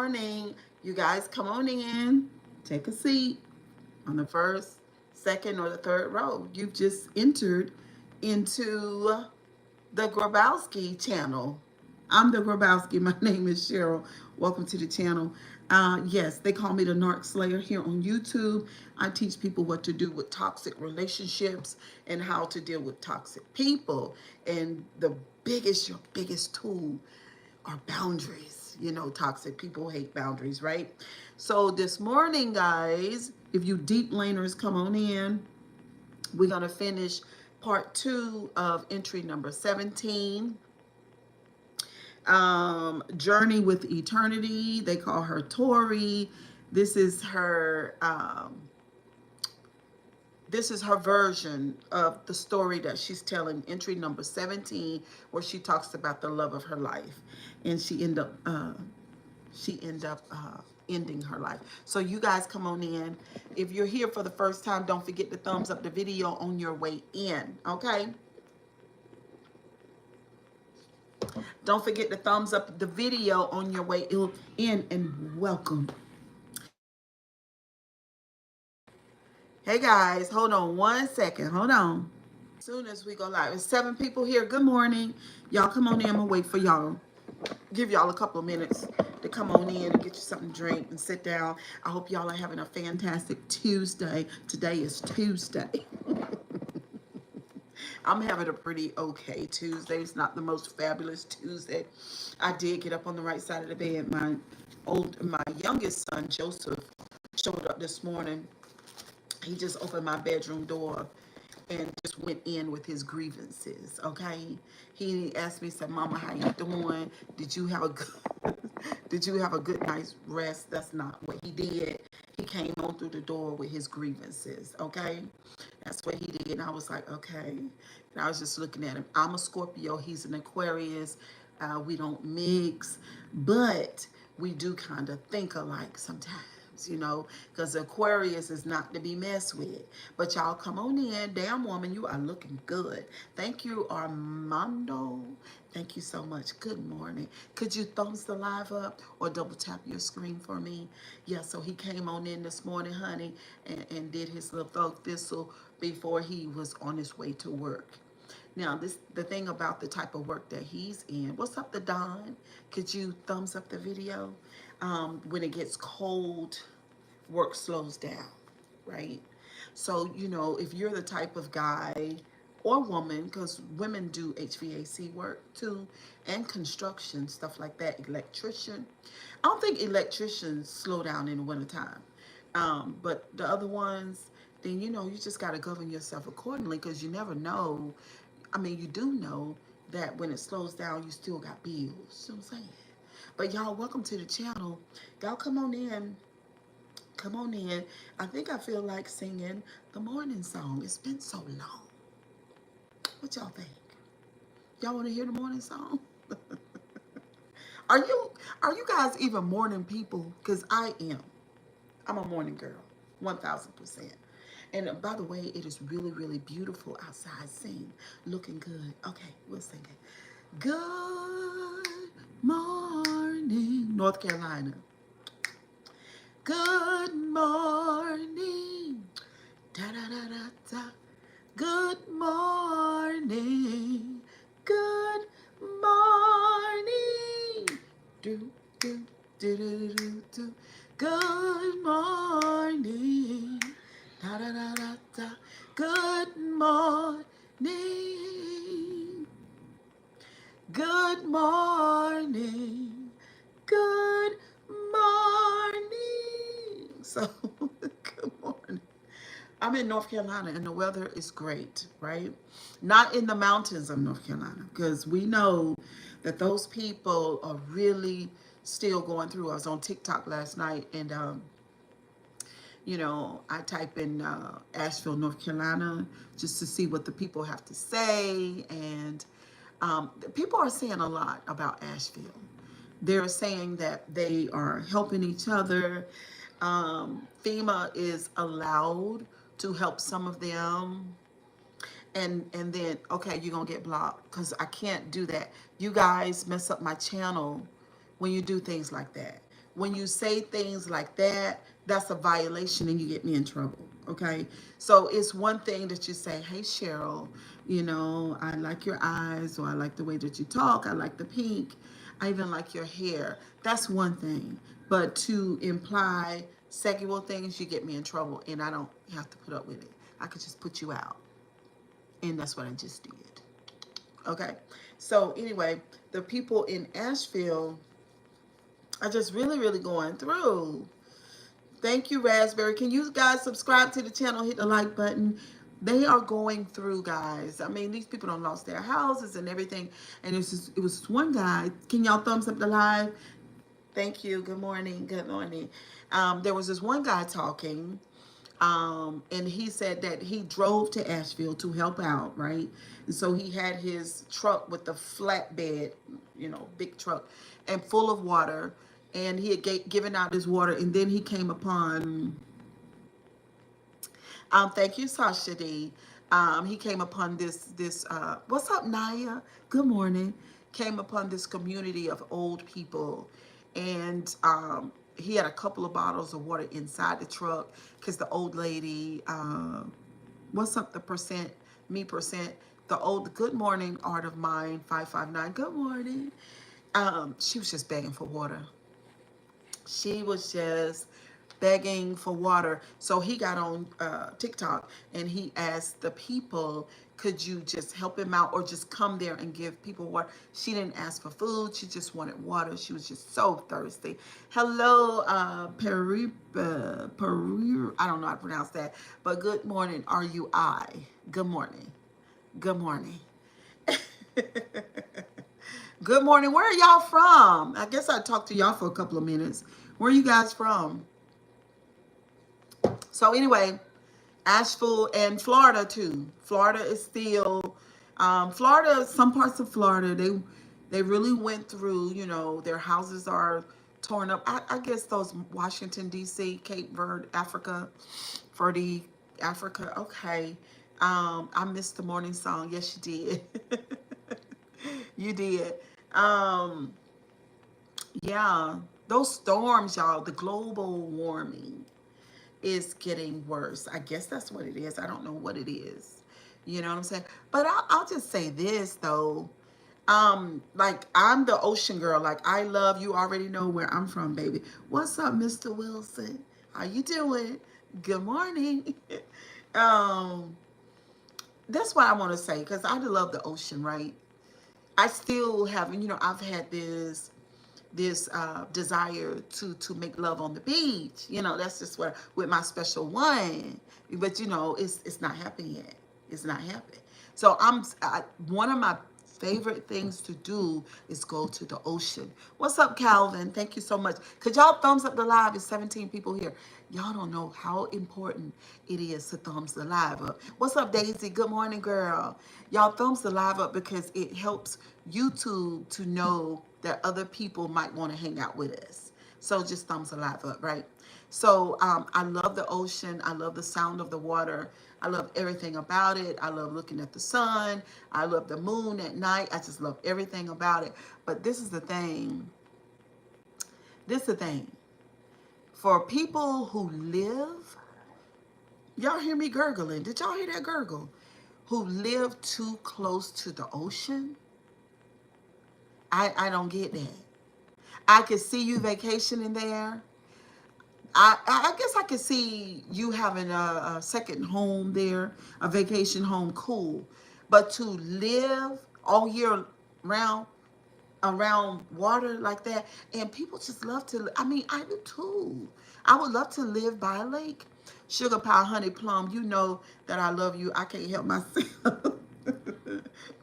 morning. You guys come on in. Take a seat on the first, second, or the third row. You've just entered into the Grabowski channel. I'm the Grabowski. My name is Cheryl. Welcome to the channel. Yes, they call me the Narc Slayer here on YouTube. I teach people what to do with toxic relationships and how to deal with toxic people. And your biggest tool are boundaries. You know, toxic people hate boundaries, right? So this morning, guys, if you deep laners come on in, we're going to finish part 2 of entry number 17. Journey with Eternity. They call her Tori. This is her version of the story that she's telling, entry number 17, where she talks about the love of her life, and she end up ending her life. So you guys come on in. If you're here for the first time, don't forget to thumbs up the video on your way in. Okay. Don't forget to thumbs up the video on your way in, and welcome. Hey guys, hold on one second. Hold on. As soon as we go live, there's 7 people here. Good morning. Y'all come on in. I'm gonna wait for y'all. Give y'all a couple of minutes to come on in and get you something to drink and sit down. I hope y'all are having a fantastic Tuesday. Today is Tuesday. I'm having a pretty okay Tuesday. It's not the most fabulous Tuesday. I did get up on the right side of the bed. My youngest son, Joseph, showed up this morning. He just opened my bedroom door and just went in with his grievances. Okay, he asked me, said, "Mama, how you doing? Did you have a good, did you have a good night's rest?" That's not what he did. He came on through the door with his grievances. Okay, that's what he did. And I was like, okay. And I was just looking at him. I'm a Scorpio. He's an Aquarius. We don't mix, but we do kind of think alike sometimes. You know, because Aquarius is not to be messed with. But y'all come on in. Damn woman, you are looking good. Thank you, Armando. Thank you so much. Good morning. Could you thumbs the live up or double tap your screen for me? Yeah, so he came on in this morning, honey, and did his little thug thistle before he was on his way to work. Now, the thing about the type of work that he's in. What's up, the Don? Could you thumbs up the video? When it gets cold, work slows down, right? So, you know, if you're the type of guy or woman, because women do HVAC work too, and construction, stuff like that, electrician. I don't think electricians slow down in the wintertime. But the other ones, then, you know, you just got to govern yourself accordingly, because you never know. I mean, you do know that when it slows down, you still got bills. You know what I'm saying? But y'all, welcome to the channel. Y'all come on in. Come on in. I think I feel like singing the morning song. It's been so long. What y'all think? Y'all want to hear the morning song? Are you guys even morning people? Because I am. I'm a morning girl. 1000%. And by the way, it is really, really beautiful outside. Sing. Looking good. Okay, we'll sing it. Good morning, North Carolina. Good morning. Da da da da da. Good morning. Good morning. Do do do do do do. Good morning. Da da da da da. Good morning. Good morning. Good morning. So, good morning. I'm in North Carolina and the weather is great, right? Not in the mountains of North Carolina, because we know that those people are really still going through. I was on TikTok last night, and you know, I type in Asheville, North Carolina, just to see what the people have to say. And people are saying a lot about Asheville. They're saying that they are helping each other. FEMA is allowed to help some of them. And then, okay, you're going to get blocked because I can't do that. You guys mess up my channel when you do things like that. when you say things like that, that's a violation and you get me in trouble. Okay. So it's one thing that you say, hey, Cheryl, you know, I like your eyes, or I like the way that you talk. I like the pink. I even like your hair. That's one thing. But to imply sexual things, you get me in trouble and I don't have to put up with it. I could just put you out. And that's what I just did. Okay. So anyway, the people in Asheville are just really, really going through. Thank you, Raspberry. Can you guys subscribe to the channel? Hit the like button. They are going through, guys. I mean, these people don't lost their houses and everything. And it was this one guy. Can y'all thumbs up the live? Thank you. Good morning. Good morning. There was this one guy talking. And he said that he drove to Asheville to help out, right? And so he had his truck with the flatbed, you know, big truck, and full of water. And he had given out his water, and then he came upon, thank you, Sasha D. He came upon what's up, Naya? Good morning. Came upon this community of old people, and he had a couple of bottles of water inside the truck because the old lady, what's up, the percent, me percent, the old, good morning, Art of Mine 559. Good morning. She was just begging for water. She was just begging for water. So he got on TikTok and he asked the people, could you just help him out or just come there and give people water? She didn't ask for food. She just wanted water. She was just so thirsty. Hello, I don't know how to pronounce that, but good morning, RUI. Good morning. Good morning. Good morning. Where are y'all from? I guess I talked to y'all for a couple of minutes. Where are you guys from? So anyway, Asheville and Florida too. Florida is still, Florida, some parts of Florida, they really went through, you know, their houses are torn up. I guess those Washington, D.C., Cape Verde, Africa, Verde, Africa. Okay. I missed the morning song. Yes, you did. You did. Yeah, those storms, y'all, the global warming is getting worse. I guess that's what it is. I don't know what it is. You know what I'm saying? But I'll just say this though. Like I'm the ocean girl. Like I love, you already know where I'm from, baby. What's up, Mr. Wilson? How you doing? Good morning. um, that's what I want to say because I love the ocean, right? I still have, you know, I've had this desire to make love on the beach. You know, that's just where with my special one. But you know, it's not happening yet. It's not happening. So one of my favorite things to do is go to the ocean. What's up, Calvin? Thank you so much. Could y'all thumbs up the live? It's 17 people here. Y'all don't know how important it is to thumbs the live up. What's up, Daisy? Good morning, girl. Y'all thumbs the live up because it helps YouTube to know that other people might want to hang out with us. So just thumbs the live up, right? So I love the ocean. I love the sound of the water. I love everything about it. I love looking at the sun. I love the moon at night. I just love everything about it. But this is the thing. This is the thing. For people who live, y'all hear me gurgling. Did y'all hear that gurgle? Who live too close to the ocean? I don't get that. I could see you vacationing there. I guess I could see you having a second home there, a vacation home, cool. But to live all year round around water like that, and people just love to, I mean, I do too. I would love to live by a lake. Sugar pie, honey plum, you know that I love you. I can't help myself.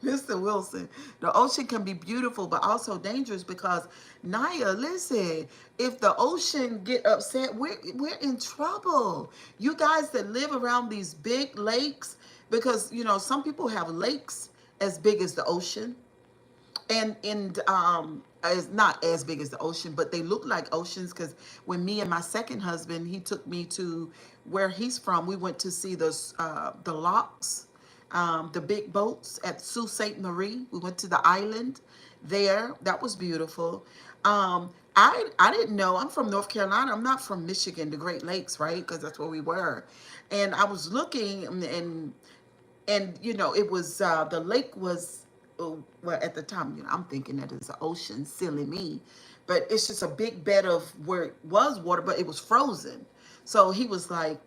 Mr. Wilson, the ocean can be beautiful, but also dangerous because, Naya, listen, if the ocean get upset, we're in trouble. You guys that live around these big lakes, because, you know, some people have lakes as big as the ocean. And it's not as big as the ocean, but they look like oceans because when me and my second husband, he took me to where he's from, we went to see the locks, the big boats at Sault Ste. Marie. We went to the island there. That was beautiful. I didn't know. I'm from North Carolina. I'm not from Michigan, the Great Lakes, right? Because that's where we were. And I was looking, and you know, it was the lake was well, at the time, you know, I'm thinking that it's an ocean, silly me, but it's just a big bed of where it was water, but it was frozen. So he was like,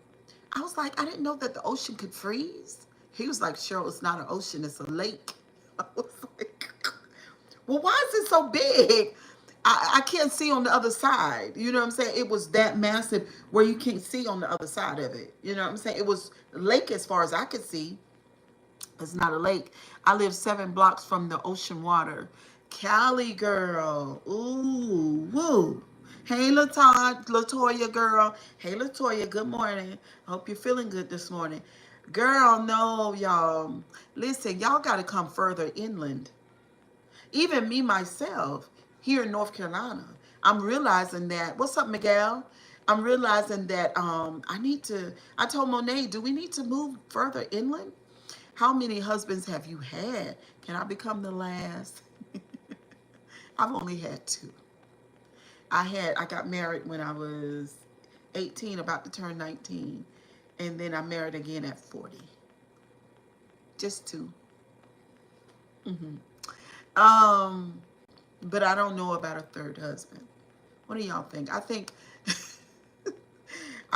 I was like, I didn't know that the ocean could freeze. He was like, Cheryl, it's not an ocean, it's a lake. I was like, well, why is it so big? I can't see on the other side. You know what I'm saying? It was that massive where you can't see on the other side of it. You know what I'm saying? It was a lake as far as I could see. It's not a lake. I live 7 blocks from the ocean water. Cali girl. Ooh, woo. Hey, Latoya girl. Hey, Latoya, good morning. I hope you're feeling good this morning. Girl, no, y'all. Listen, y'all got to come further inland. Even me, myself, here in North Carolina, I'm realizing that. What's up, Miguel? I'm realizing that I need to. I told Monet, do we need to move further inland? How many husbands have you had? Can I become the last? I've only had 2. I got married when I was 18, about to turn 19. And then I married again at 40. Just 2. Um, but I don't know about a third husband. What do y'all think? I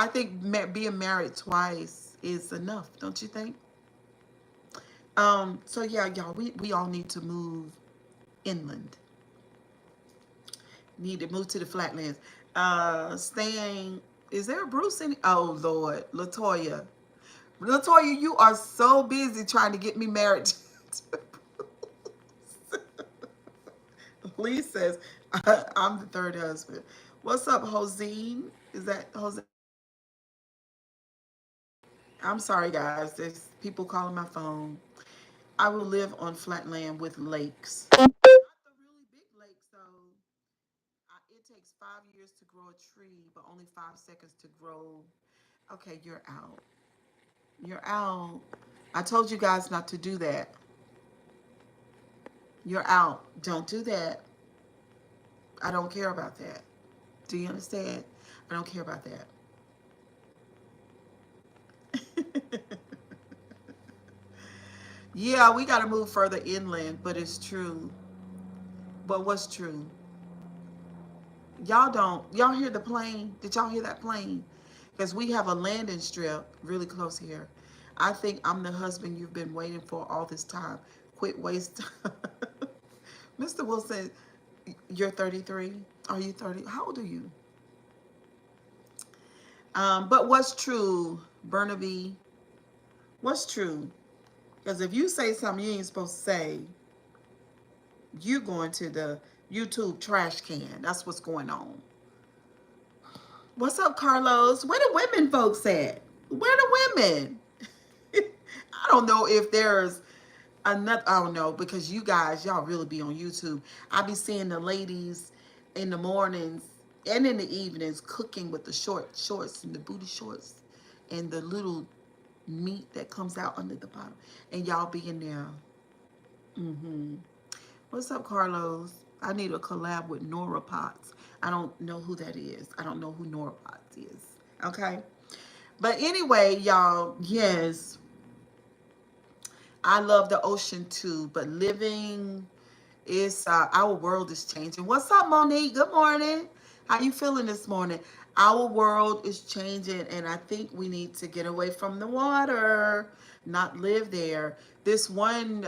think being married twice is enough, don't you think? So yeah, y'all, we all need to move inland. Need to move to the flatlands. Staying. Is there a Bruce in? Oh Lord, Latoya. Latoya, you are so busy trying to get me married. Lee says, I'm the third husband. What's up, Josine? Is that Jose? I'm sorry, guys. There's people calling my phone. I will live on flat land with lakes. Not the really big lakes, though. It takes 5 years to grow a tree, but only 5 seconds to grow. Okay, you're out. You're out. I told you guys not to do that. You're out. Don't do that. I don't care about that. Do you understand? I don't care about that. Yeah, we got to move further inland, but it's true. But what's true? Y'all hear the plane? Did y'all hear that plane? Because we have a landing strip really close here. I think I'm the husband you've been waiting for all this time. Quit wasting. Mr. Wilson, you're 33. Are you 30? How old are you? But what's true, Burnaby? What's true? Because if you say something you ain't supposed to say, you going to the YouTube trash can. That's what's going on. What's up, Carlos? Where the women folks at? Where the women? I don't know if there's another. I don't know because you guys, y'all really be on YouTube. I be seeing the ladies in the mornings and in the evenings cooking with the short shorts and the booty shorts and the little meat that comes out under the bottom, and y'all be in there. What's up, Carlos? I need a collab with Nora Potts. I don't know who that is. I don't know who Nora Potts is. Okay. But anyway, y'all, yes, I love the ocean too, but living is our world is changing. What's up, Monique? Good morning. How you feeling this morning? Our world is changing, and I think we need to get away from the water, not live there. This one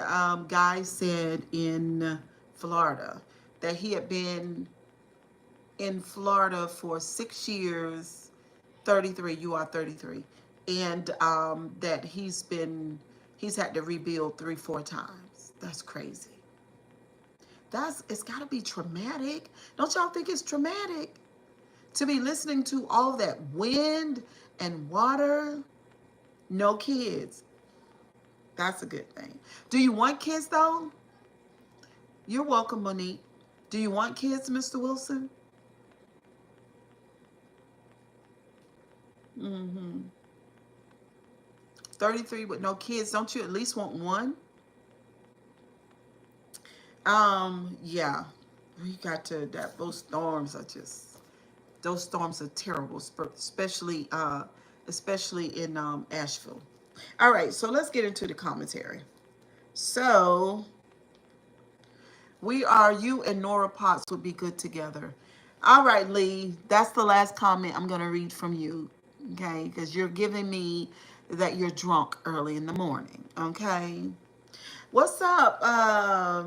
guy said in Florida that he had been in Florida for 6 years. 33. You are 33, and that he's had to rebuild 3, 4 times. That's crazy. It's got to be traumatic. Don't y'all think it's traumatic to be listening to all that wind and water? No kids. That's a good thing. Do you want kids though? You're welcome, Monique. Do you want kids, Mr. Wilson? 33 with no kids. Don't you at least want one? Yeah. we got to that. Those storms are terrible, especially in Asheville. All right, so let's get into the commentary. So you and Nora Potts would be good together. All right, Lee, that's the last comment I'm going to read from you, okay? Because you're giving me that you're drunk early in the morning, okay? What's up,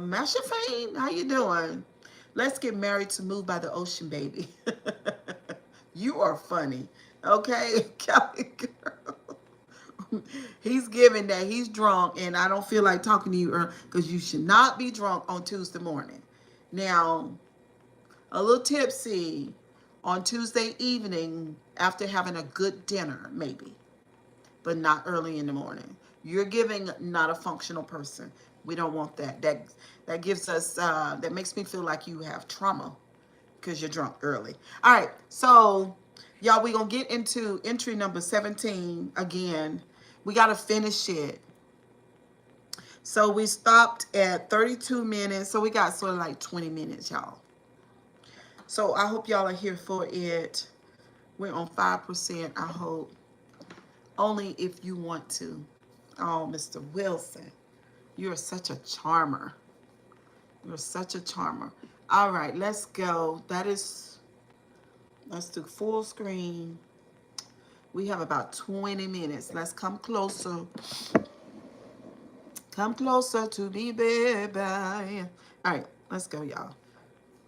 Masha Fane? How you doing? Let's get married to Move by the Ocean, baby. You are funny, okay? Cali girl. He's giving that he's drunk, and I don't feel like talking to you because you should not be drunk on Tuesday morning. Now, a little tipsy on Tuesday evening after having a good dinner, maybe, but not early in the morning. You're giving not a functional person. We don't want that. That gives us that makes me feel like you have trauma because you're drunk early. All right, so y'all, we're gonna get into entry number 17 again. We gotta finish it. So we stopped at 32 minutes. So we got sort of like 20 minutes, y'all. So I hope y'all are here for it. We're on 5%, I hope. Only if you want to. Oh, Mr. Wilson, you're such a charmer. You're such a charmer. All right, let's go. Let's do full screen. We have about 20 minutes. Let's come closer. Come closer to me, baby. All right, let's go, y'all.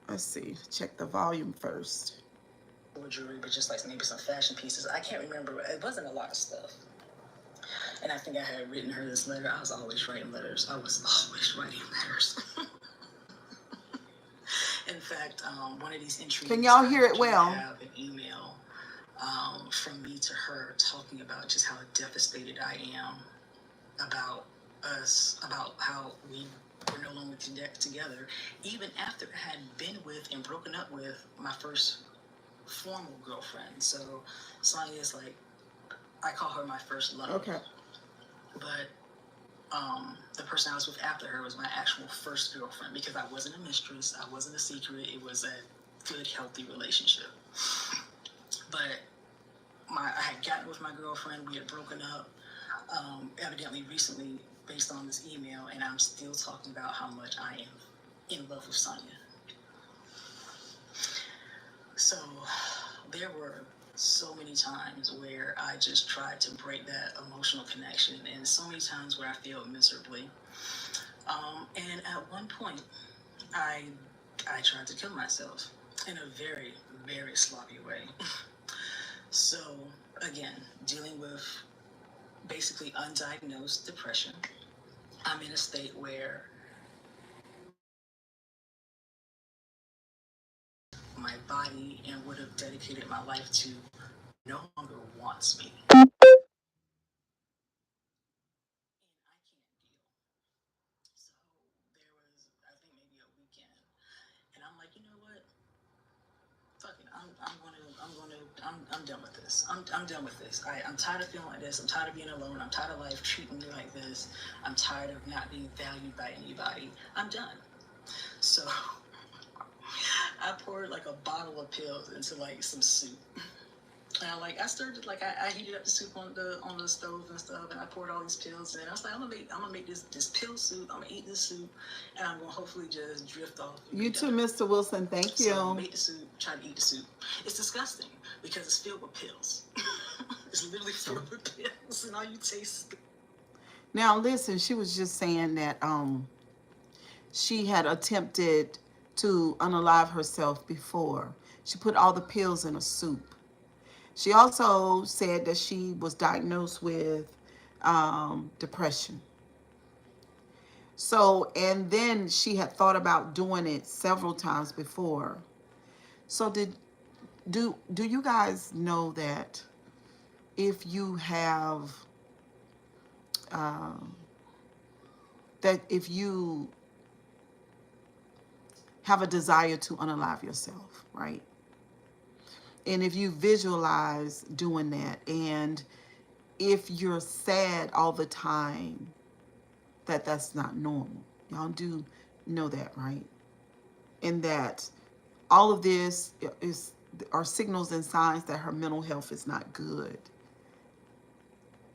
Let's see. Check the volume first. Jewelry, but just like maybe some fashion pieces. I can't remember. It wasn't a lot of stuff. And I think I had written her this letter. I was always writing letters. In fact, one of these entries. Can y'all hear it well? I have an email from me to her talking about just how devastated I am about us, about how we were no longer together, even after I had been with and broken up with my first formal girlfriend. So Sonia is like, I call her my first love. Okay. But the person I was with after her was my actual first girlfriend, because I wasn't a mistress, I wasn't a secret, it was a good, healthy relationship. But I had gotten with my girlfriend, we had broken up, evidently recently, based on this email, and I'm still talking about how much I am in love with Sonia. So there were so many times where I just tried to break that emotional connection, and so many times where I failed miserably. And at one point, I tried to kill myself in a very, very sloppy way. So again, dealing with basically undiagnosed depression, I'm in a state where my body and would have dedicated my life to no longer wants me. And I can't deal. So there was, I think, maybe a weekend, and I'm like, you know what? Fuck it. I'm done with this. I'm done with this. I'm tired of feeling like this. I'm tired of being alone. I'm tired of life treating me like this. I'm tired of not being valued by anybody. I'm done. So I poured like a bottle of pills into like some soup. And I started I heated up the soup on the stove and stuff, and I poured all these pills in. I was like, I'm gonna make this pill soup. I'm gonna eat this soup, and I'm gonna hopefully just drift off. You too, Mr. Wilson. Thank you. So I made the soup, try to eat the soup. It's disgusting because it's filled with pills. It's literally filled with pills, and all you taste. Now listen, she was just saying that she had attempted to unalive herself before. She put all the pills in a soup. She also said that she was diagnosed with depression. So, and then she had thought about doing it several times before. So do you guys know that if you have, that if you have a desire to unalive yourself, right? And if you visualize doing that, and if you're sad all the time, that's not normal. Y'all do know that, right? and that all of this is are signals and signs that her mental health is not good.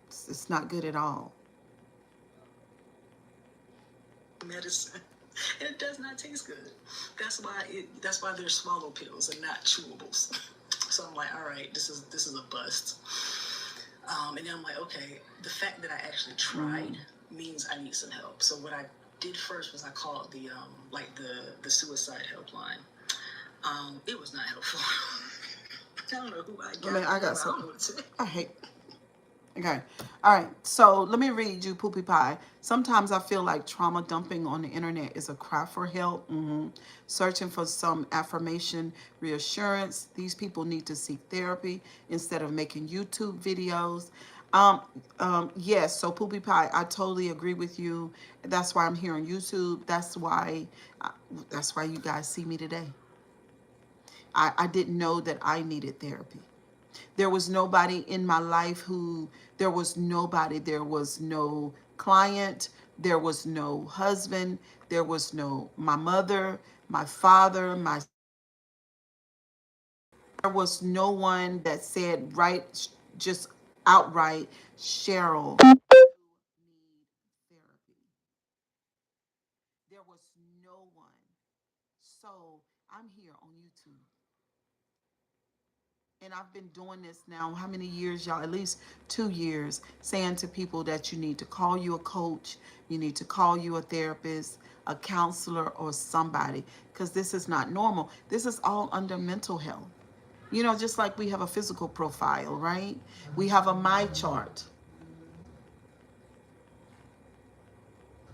It's not good at all. Medicine. It does not taste good. That's why they're swallow pills and not chewables. So I'm like, all right, this is a bust. And then I'm like, okay, the fact that I actually tried means I need some help. So what I did first was I called the suicide helpline. It was not helpful. I don't know who I got. I got something. I hate. Okay. All right. So let me read you Poopy Pie. Sometimes I feel like trauma dumping on the internet is a cry for help. Searching for some affirmation, reassurance. These people need to seek therapy instead of making YouTube videos. Yes. So Poopy Pie, I totally agree with you. That's why I'm here on YouTube. That's why you guys see me today. I didn't know that I needed therapy. There was nobody in my life there was nobody, there was no client, there was no husband, there was no, my mother, my father, there was no one that said just outright, Cheryl, you need therapy. There was no one. So I'm here on YouTube. And I've been doing this now, how many years, y'all? At least 2 years, saying to people that you need to call you a coach, you need to call you a therapist, a counselor, or somebody, because this is not normal. This is all under mental health. You know, just like we have a physical profile, right? We have a my chart.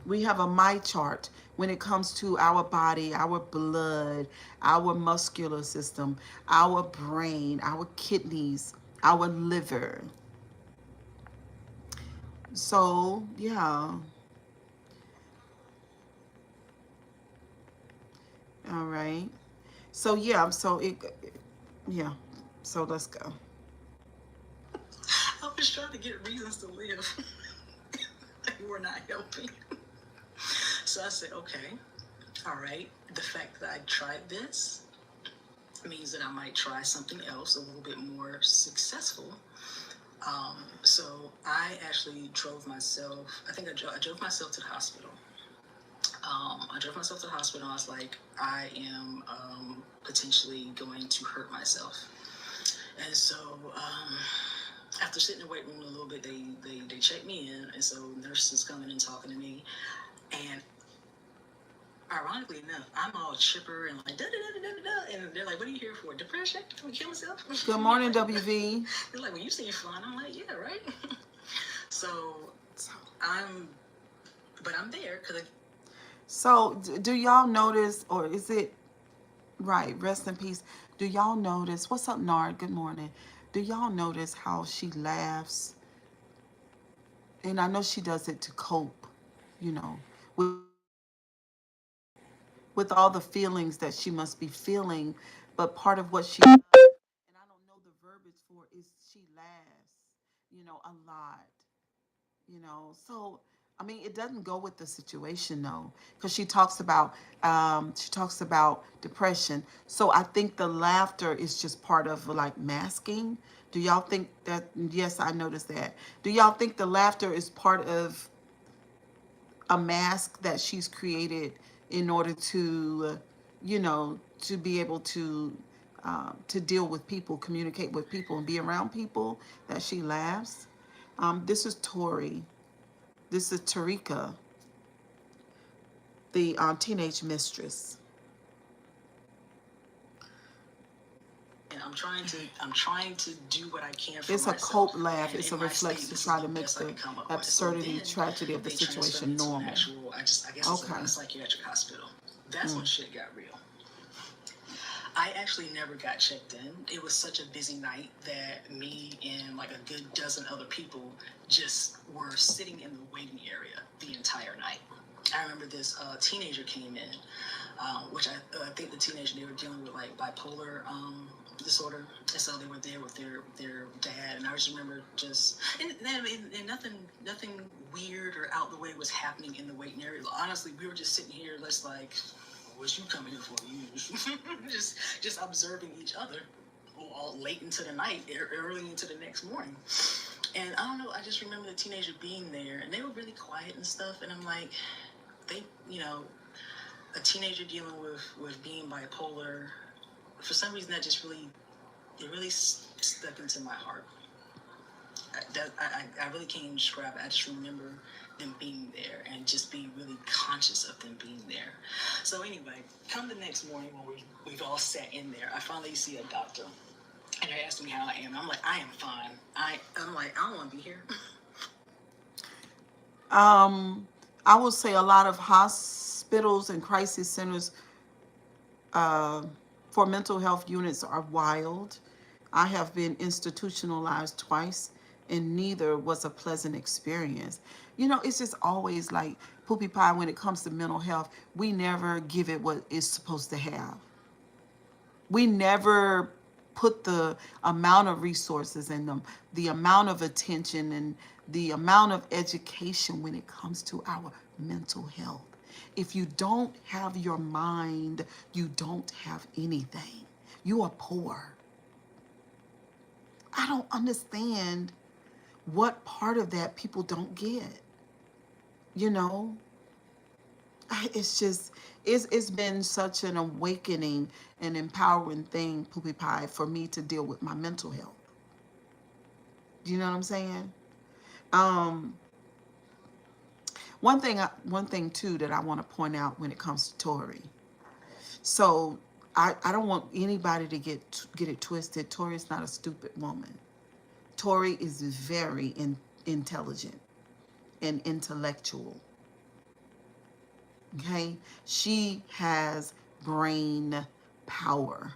We have a my chart when it comes to our body, our blood, our muscular system, our brain, our kidneys, our liver. So, yeah. All right. So, yeah. Yeah. So let's go. I was trying to get reasons to live. You were not helping. So I said, okay, all right. The fact that I tried this means that I might try something else a little bit more successful. So I actually drove myself. I drove myself to the hospital. I drove myself to the hospital. I was like, I am potentially going to hurt myself. And so after sitting in the waiting room a little bit, they checked me in. And so nurses coming and talking to me. And ironically enough, I'm all chipper and like da da da da da, and they're like, "What are you here for? Depression? Can we kill myself?" Good morning, WV. They're like, "Well, you seem fine." I'm like, "Yeah, right." So I'm, but I'm there because. So, do y'all notice, or is it right? Rest in peace. Do y'all notice? What's up, Nard? Good morning. Do y'all notice how she laughs? And I know she does it to cope, you know, with all the feelings that she must be feeling. But part of what she does, and I don't know the verbiage for, is she laughs, a lot, So, I mean, it doesn't go with the situation though, because she talks about depression. So I think the laughter is just part of like masking. Do y'all think that? Yes, I noticed that. Do y'all think the laughter is part of a mask that she's created in order to be able to deal with people, communicate with people, and be around people, that she laughs? This is Tori. This is Tarika, the teenage mistress. And I'm trying to do what I can for It's a myself. cope laugh. And it's in a my reflex state, to this try is to the make best I the can come up with. So absurdity, then tragedy of the they transferred situation me to an normal. actual, I guess Okay. it's a psychiatric hospital. That's when shit got real. I actually never got checked in. It was such a busy night that me and like a good dozen other people just were sitting in the waiting area the entire night. I remember this teenager came in, which I think the teenager, they were dealing with like bipolar disorder, and so they were there with their dad, and I just remember and nothing weird or out the way was happening in the waiting area. Honestly, we were just sitting here, just like what you coming here for? You just observing each other all late into the night, early into the next morning. And I don't know, I just remember the teenager being there, and they were really quiet and stuff. And I'm like, they, you know, a teenager dealing with being bipolar, for some reason that just really, it really stuck into my heart. I really can't even describe it. I just remember them being there and just being really conscious of them being there. So anyway, come the next morning when we've all sat in there, I finally see a doctor. And they asked me how I am. I'm like, I am fine. I'm like, I don't want to be here. I will say a lot of hospitals and crisis centers for mental health units are wild. I have been institutionalized twice, and neither was a pleasant experience. You know, it's just always like poopy pie when it comes to mental health. We never give it what it's supposed to have. We never put the amount of resources and the amount of attention and the amount of education when it comes to our mental health. If you don't have your mind, you don't have anything. You are poor. I don't understand what part of that people don't get. You know, it's just, it's been such an awakening and empowering thing, Poopy Pie, for me to deal with my mental health. Do you know what I'm saying? Um, one thing too that I want to point out when it comes to Tori. So I don't want anybody to get it twisted. Tori is not a stupid woman. Tori is very intelligent and intellectual. Okay? She has brain power,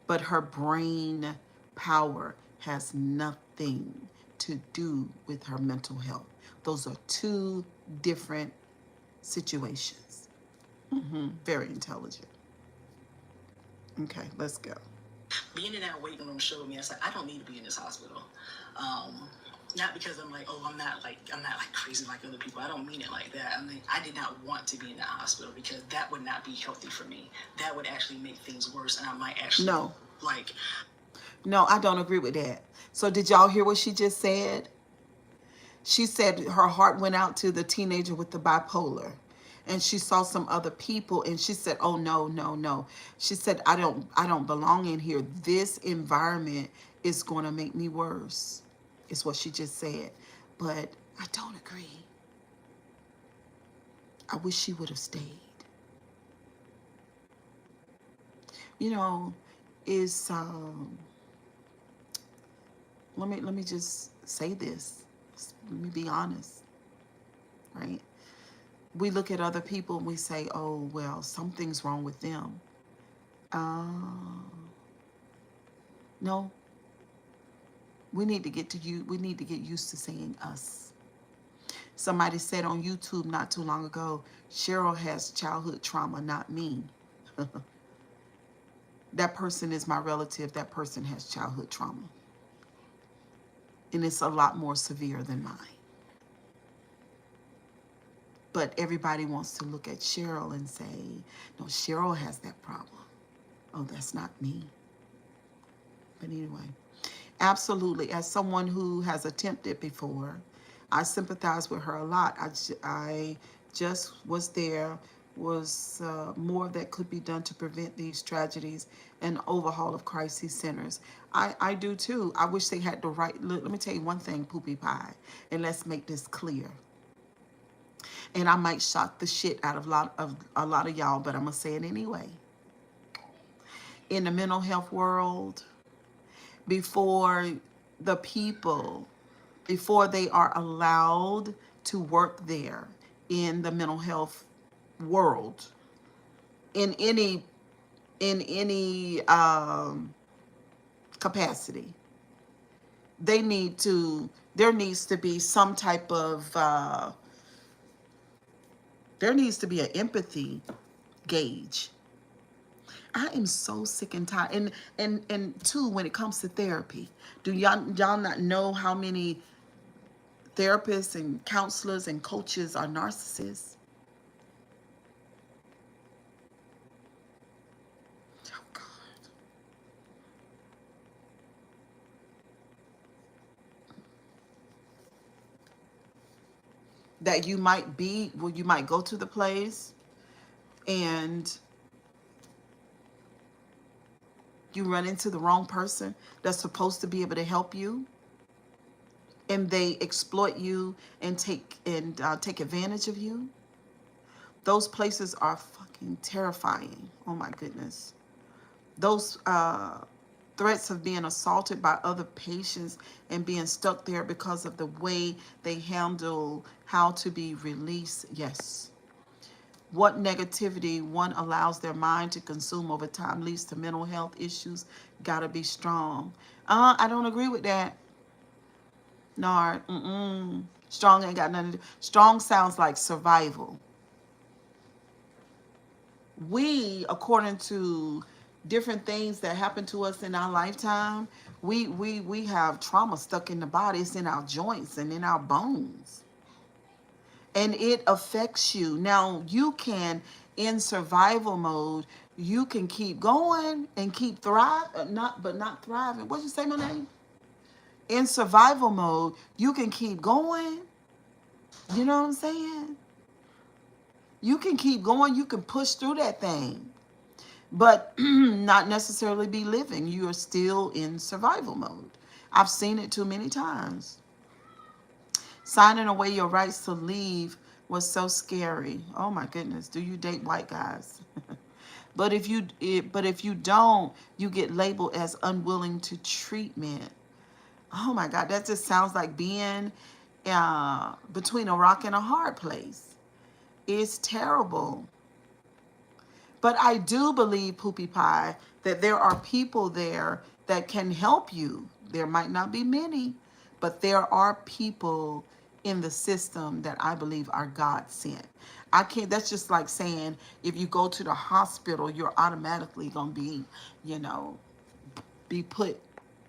but her brain power has nothing to do with her mental health. Those are two different situations. Very intelligent. Okay, let's go. Being in that waiting room showed me, I said, I don't need to be in this hospital. Not because I'm like, oh, I'm not like crazy like other people. I don't mean it like that. I mean, I did not want to be in that hospital because that would not be healthy for me. That would actually make things worse, and I might actually like. No, I don't agree with that. So did y'all hear what she just said? She said her heart went out to the teenager with the bipolar. And she saw some other people and she said, "Oh no, no, no." She said, I don't belong in here. This environment is going to make me worse." Is what she just said. But I don't agree. I wish she would have stayed. You know, is let me just say this. Let me be honest, right? We look at other people and we say, "Oh, well, something's wrong with them." Uh, no. We need to get to you. We need to get used to saying us. Somebody said on YouTube not too long ago, "Cheryl has childhood trauma, not me." That person is my relative. That person has childhood trauma. And it's a lot more severe than mine. But everybody wants to look at Cheryl and say, "No, Cheryl has that problem." Oh, that's not me. But anyway, absolutely. As someone who has attempted before, I sympathize with her a lot. I just was there, was more that could be done to prevent these tragedies and overhaul of crisis centers. I do too. I wish they had the right, let me tell you one thing, Poopy Pie, and let's make this clear. And I might shock the shit out of a lot of y'all, but I'm gonna say it anyway. In the mental health world, before the people, before they are allowed to work there in the mental health world, in any capacity, there needs to be some type of there needs to be an empathy gauge. I am so sick and tired. And two, when it comes to therapy, do y'all not know how many therapists and counselors and coaches are narcissists? that you might be, well, you might go to the place and you run into the wrong person that's supposed to be able to help you, and they exploit you and take advantage of you. Those places are fucking terrifying. Oh my goodness. Those threats of being assaulted by other patients and being stuck there because of the way they handle how to be released. Yes. What negativity one allows their mind to consume over time leads to mental health issues. Gotta be strong. I don't agree with that. Nard. Strong ain't got nothing to do. Strong sounds like survival. We, according to different things that happen to us in our lifetime, we have trauma stuck in the body. It's in our joints and in our bones, and it affects you. Now you can, in survival mode, you can keep going and keep thriving, not thriving. What'd you say, my name? In survival mode, you can keep going. You know what I'm saying? You can keep going. You can push through that thing, but not necessarily be living. You are still in survival mode. I've seen it too many times. Signing away your rights to leave was so scary. Oh my goodness. Do you date white guys? But if you don't, you get labeled as unwilling to treatment. Oh my God, that just sounds like being between a rock and a hard place. It's terrible. But I do believe, Poopy Pie, that there are people there that can help you. There might not be many, but there are people in the system that I believe are God sent. I can't, that's just like saying if you go to the hospital, you're automatically going to be, you know, be put,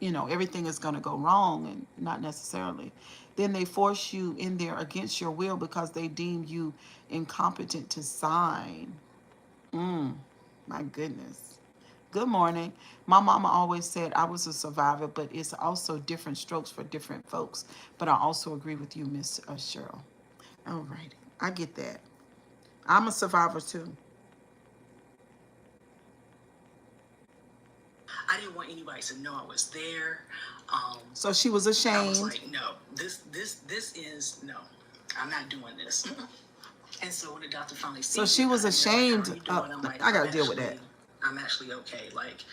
everything is going to go wrong, and not necessarily. Then they force you in there against your will because they deem you incompetent to sign. My goodness. Good morning. My mama always said I was a survivor, but it's also different strokes for different folks. But I also agree with you, Miss Cheryl. All right. I get that. I'm a survivor too. I didn't want anybody to know I was there. So she was I was ashamed. like, no, this is no. I'm not doing this. And so when the doctor finally So sees she me, was they're like, ashamed. how are you doing? I'm like, I got to deal with that. I'm actually okay. Like,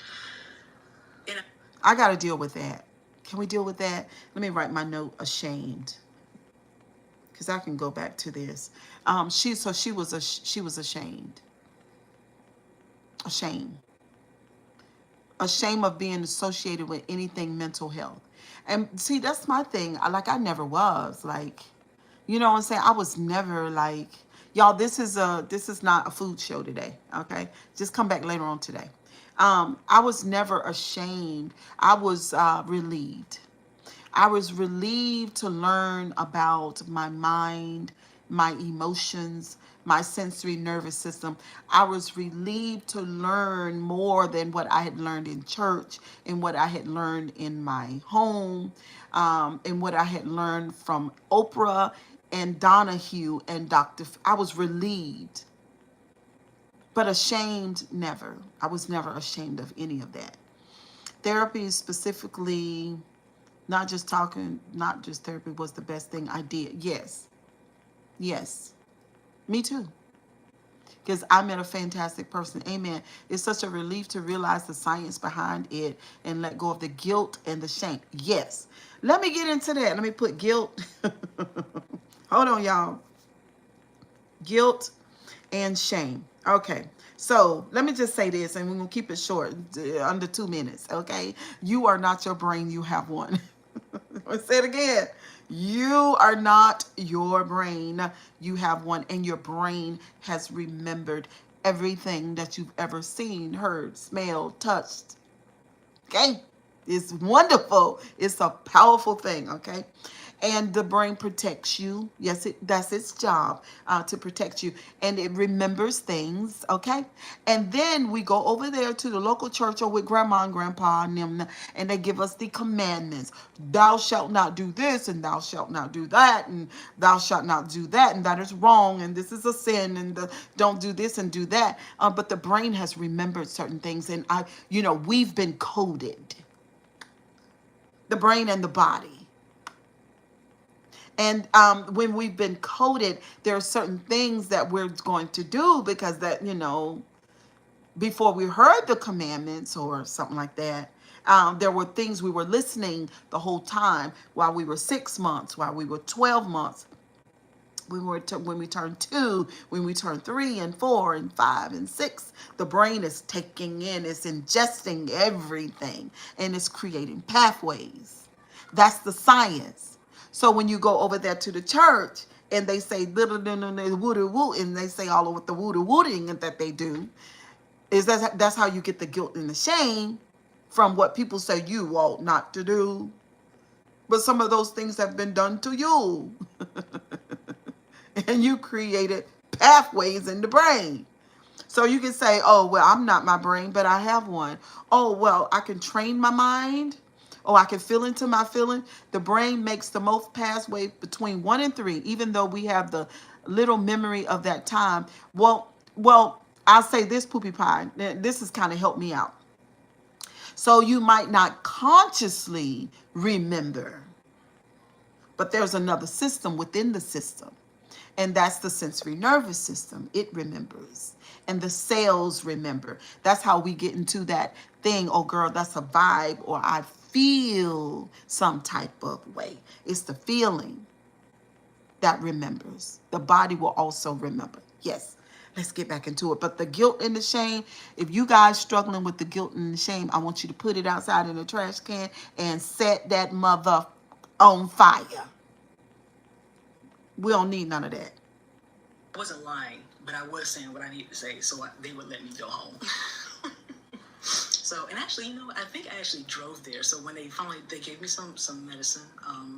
and I got to deal with that. Can we deal with that? Let me write my note, ashamed, because I can go back to this. She was ashamed. Ashamed. Ashamed of being associated with anything mental health. And see, that's my thing. I never was like, you know what I'm saying? I was never like, y'all, this is not a food show today, okay? Just come back later on today. I was never ashamed. I was relieved. I was relieved to learn about my mind, my emotions, my sensory nervous system. I was relieved to learn more than what I had learned in church and what I had learned in my home, and what I had learned from Oprah and Donahue and I was relieved, but ashamed, never. I was never ashamed of any of that. Therapy specifically, not just therapy was the best thing I did. Yes. Yes. Me too. Because I met a fantastic person. Amen. It's such a relief to realize the science behind it and let go of the guilt and the shame. Yes. Let me get into that. Let me put guilt. Hold on, y'all. Guilt and shame. Okay. So let me just say this, and we're going to keep it short, under 2 minutes. Okay. You are not your brain. You have one. Let's say it again. You are not your brain. You have one, and your brain has remembered everything that you've ever seen, heard, smelled, touched. Okay? It's wonderful. It's a powerful thing. Okay? And the brain protects you. Yes, that's its job, to protect you. And it remembers things, okay? And then we go over there to the local church or with grandma and grandpa and them, and they give us the commandments. Thou shalt not do this, and thou shalt not do that, and thou shalt not do that, and that is wrong, and this is a sin, and don't do this and do that. But the brain has remembered certain things, and we've been coded, the brain and the body. And when we've been coded, there are certain things that we're going to do because that, before we heard the commandments or something like that, there were things we were listening the whole time while we were 6 months, while we were 12 months, when we turn 2, when we turn 3 and 4 and 5 and 6, the brain is taking in, it's ingesting everything, and it's creating pathways. That's the science. So when you go over there to the church and they say little woo woo, and they say all of the woo wooting that they do, is that's how you get the guilt and the shame from what people say you ought not to do. But some of those things have been done to you. And you created pathways in the brain. So you can say, oh, well, I'm not my brain, but I have one. Oh, well, I can train my mind. Oh, I can feel into my feeling. The brain makes the most pathway between 1 and 3, even though we have the little memory of that time. Well, I'll say this, Poopy Pie. This has kind of helped me out. So you might not consciously remember, but there's another system within the system. And that's the sensory nervous system. It remembers. And the cells remember. That's how we get into that thing, oh girl, that's a vibe, or I feel some type of way. It's the feeling that remembers. The body will also remember. Yes, let's get back into it. But the guilt and the shame, if you guys struggling with the guilt and the shame, I want you to put it outside in the trash can and set that mother on fire. We don't need none of that. I wasn't lying, but I was saying what I needed to say, so they would let me go home. So, and actually, I think I actually drove there. So when they gave me some medicine,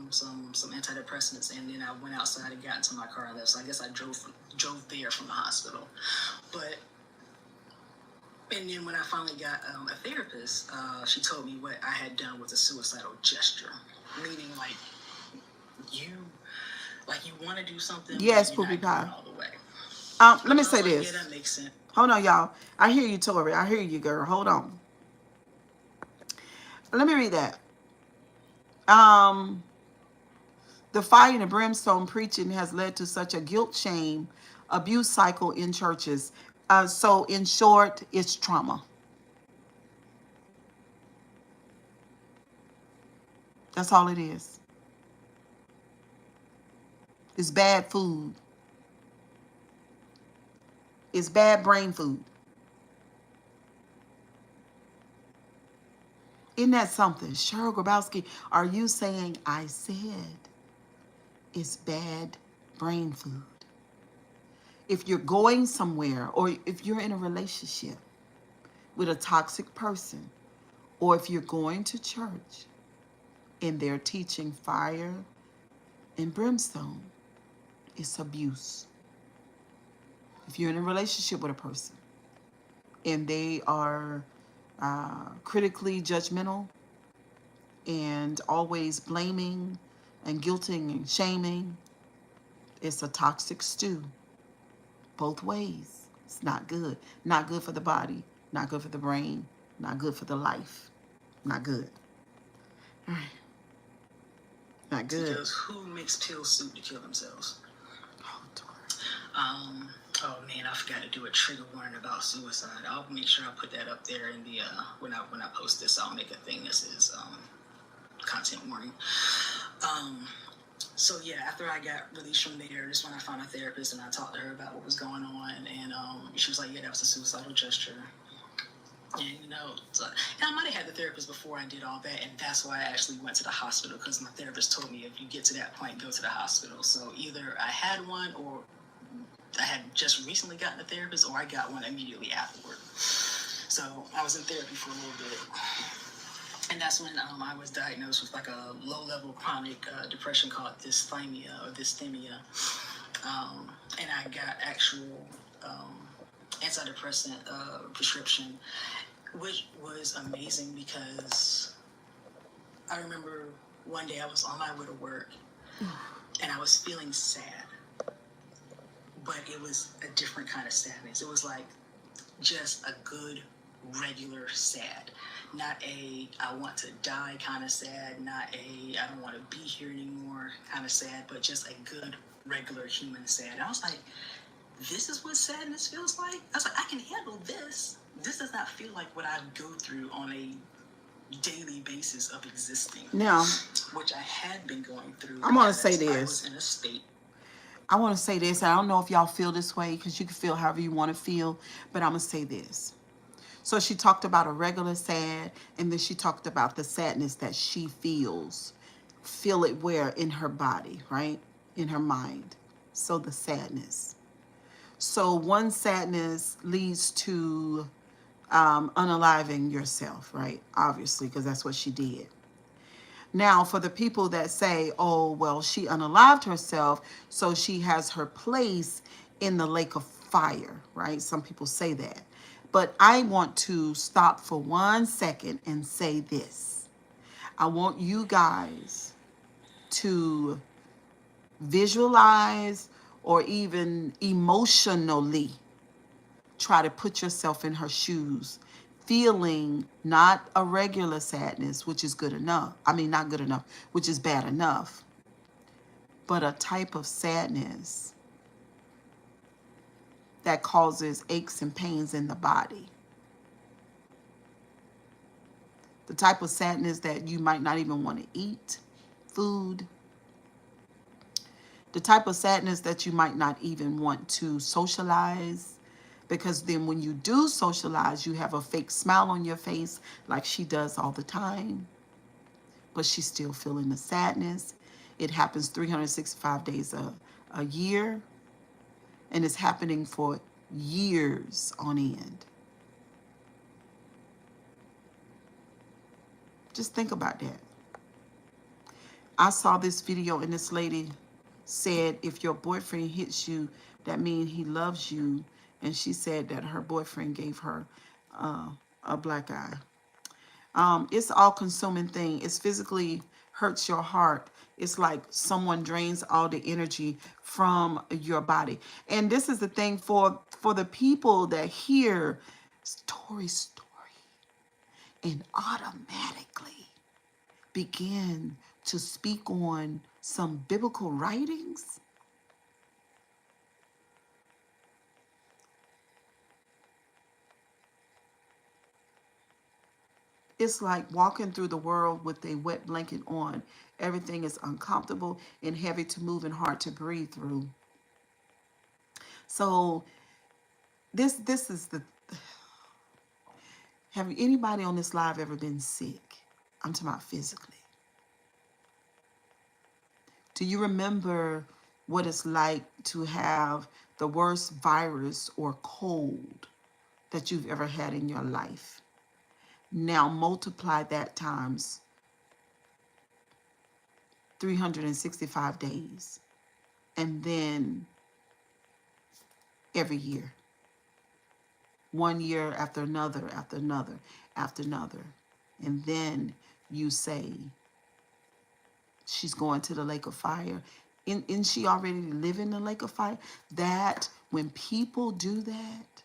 some antidepressants, and then I went outside and got into my car and left. So I guess I drove there from the hospital. And then when I finally got a therapist, she told me what I had done was a suicidal gesture, meaning you want to do something. Yes, Poopy Pie. All the way. Let me say this. Yeah, that makes sense. Hold on, y'all. I hear you, Tori. I hear you, girl. Hold on. Let me read that. The fire and the brimstone preaching has led to such a guilt, shame, abuse cycle in churches. So in short, it's trauma. That's all it is. It's bad food. It's bad brain food. Isn't that something? Cheryl Grabowski, are you saying I said it's bad brain food? If you're going somewhere, or if you're in a relationship with a toxic person, or if you're going to church and they're teaching fire and brimstone, it's abuse. If you're in a relationship with a person and they are critically judgmental and always blaming and guilting and shaming, it's a toxic stew. Both ways. It's not good. Not good for the body. Not good for the brain. Not good for the life. Not good. All right. Not good. Because who makes pill soup to kill themselves? Oh man, I forgot to do a trigger warning about suicide. I'll make sure I put that up there in the when I post this. I'll make a thing that says content warning. So yeah, after I got released from there, this is when I found a therapist and I talked to her about what was going on, and she was like, "Yeah, that was a suicidal gesture." And so, and I might have had the therapist before I did all that, and that's why I actually went to the hospital, because my therapist told me if you get to that point, go to the hospital. So either I had one, or I had just recently gotten a therapist, or I got one immediately afterward. So I was in therapy for a little bit. And that's when I was diagnosed with like a low-level chronic depression called dysthymia. And I got actual antidepressant prescription, which was amazing because I remember one day I was on my way to work and I was feeling sad, but it was a different kind of sadness. It was like just a good, regular sad. Not a I want to die kind of sad, not a I don't want to be here anymore kind of sad, but just a good, regular human sad. And I was like, this is what sadness feels like? I was like, I can handle this. This does not feel like what I go through on a daily basis of existing. Now, which I had been going through. I'm going to say I this. was in a state. I want to say this. I don't know if y'all feel this way because you can feel however you want to feel, but I'm going to say this. So she talked about a regular sad, and then she talked about the sadness that she feels. Feel it where? In her body, right? In her mind. So the sadness. So one sadness leads to unaliving yourself, right? Obviously, because that's what she did. Now, for the people that say, oh, well, she unalived herself, so she has her place in the lake of fire, right? Some people say that. But I want to stop for 1 second and say this. I want you guys to visualize or even emotionally try to put yourself in her shoes, feeling not a regular sadness, which is good enough. I mean, not good enough, which is bad enough, but a type of sadness that causes aches and pains in the body. The type of sadness that you might not even want to eat food. The type of sadness that you might not even want to socialize. Because then when you do socialize, you have a fake smile on your face like she does all the time. But she's still feeling the sadness. It happens 365 days a year. And it's happening for years on end. Just think about that. I saw this video and this lady said, if your boyfriend hits you, that means he loves you. And she said that her boyfriend gave her a black eye. It's all consuming thing. It's physically hurts your heart. It's like someone drains all the energy from your body. And this is the thing for the people that hear story and automatically begin to speak on some biblical writings. It's like walking through the world with a wet blanket on. Everything is uncomfortable and heavy to move and hard to breathe through. So this is the, have anybody on this live ever been sick? I'm talking about physically. Do you remember what it's like to have the worst virus or cold that you've ever had in your life? Now multiply that times 365 days. And then every year. 1 year after another, after another, after another. And then you say, she's going to the lake of fire. Isn't she already living in the lake of fire? That, when people do that,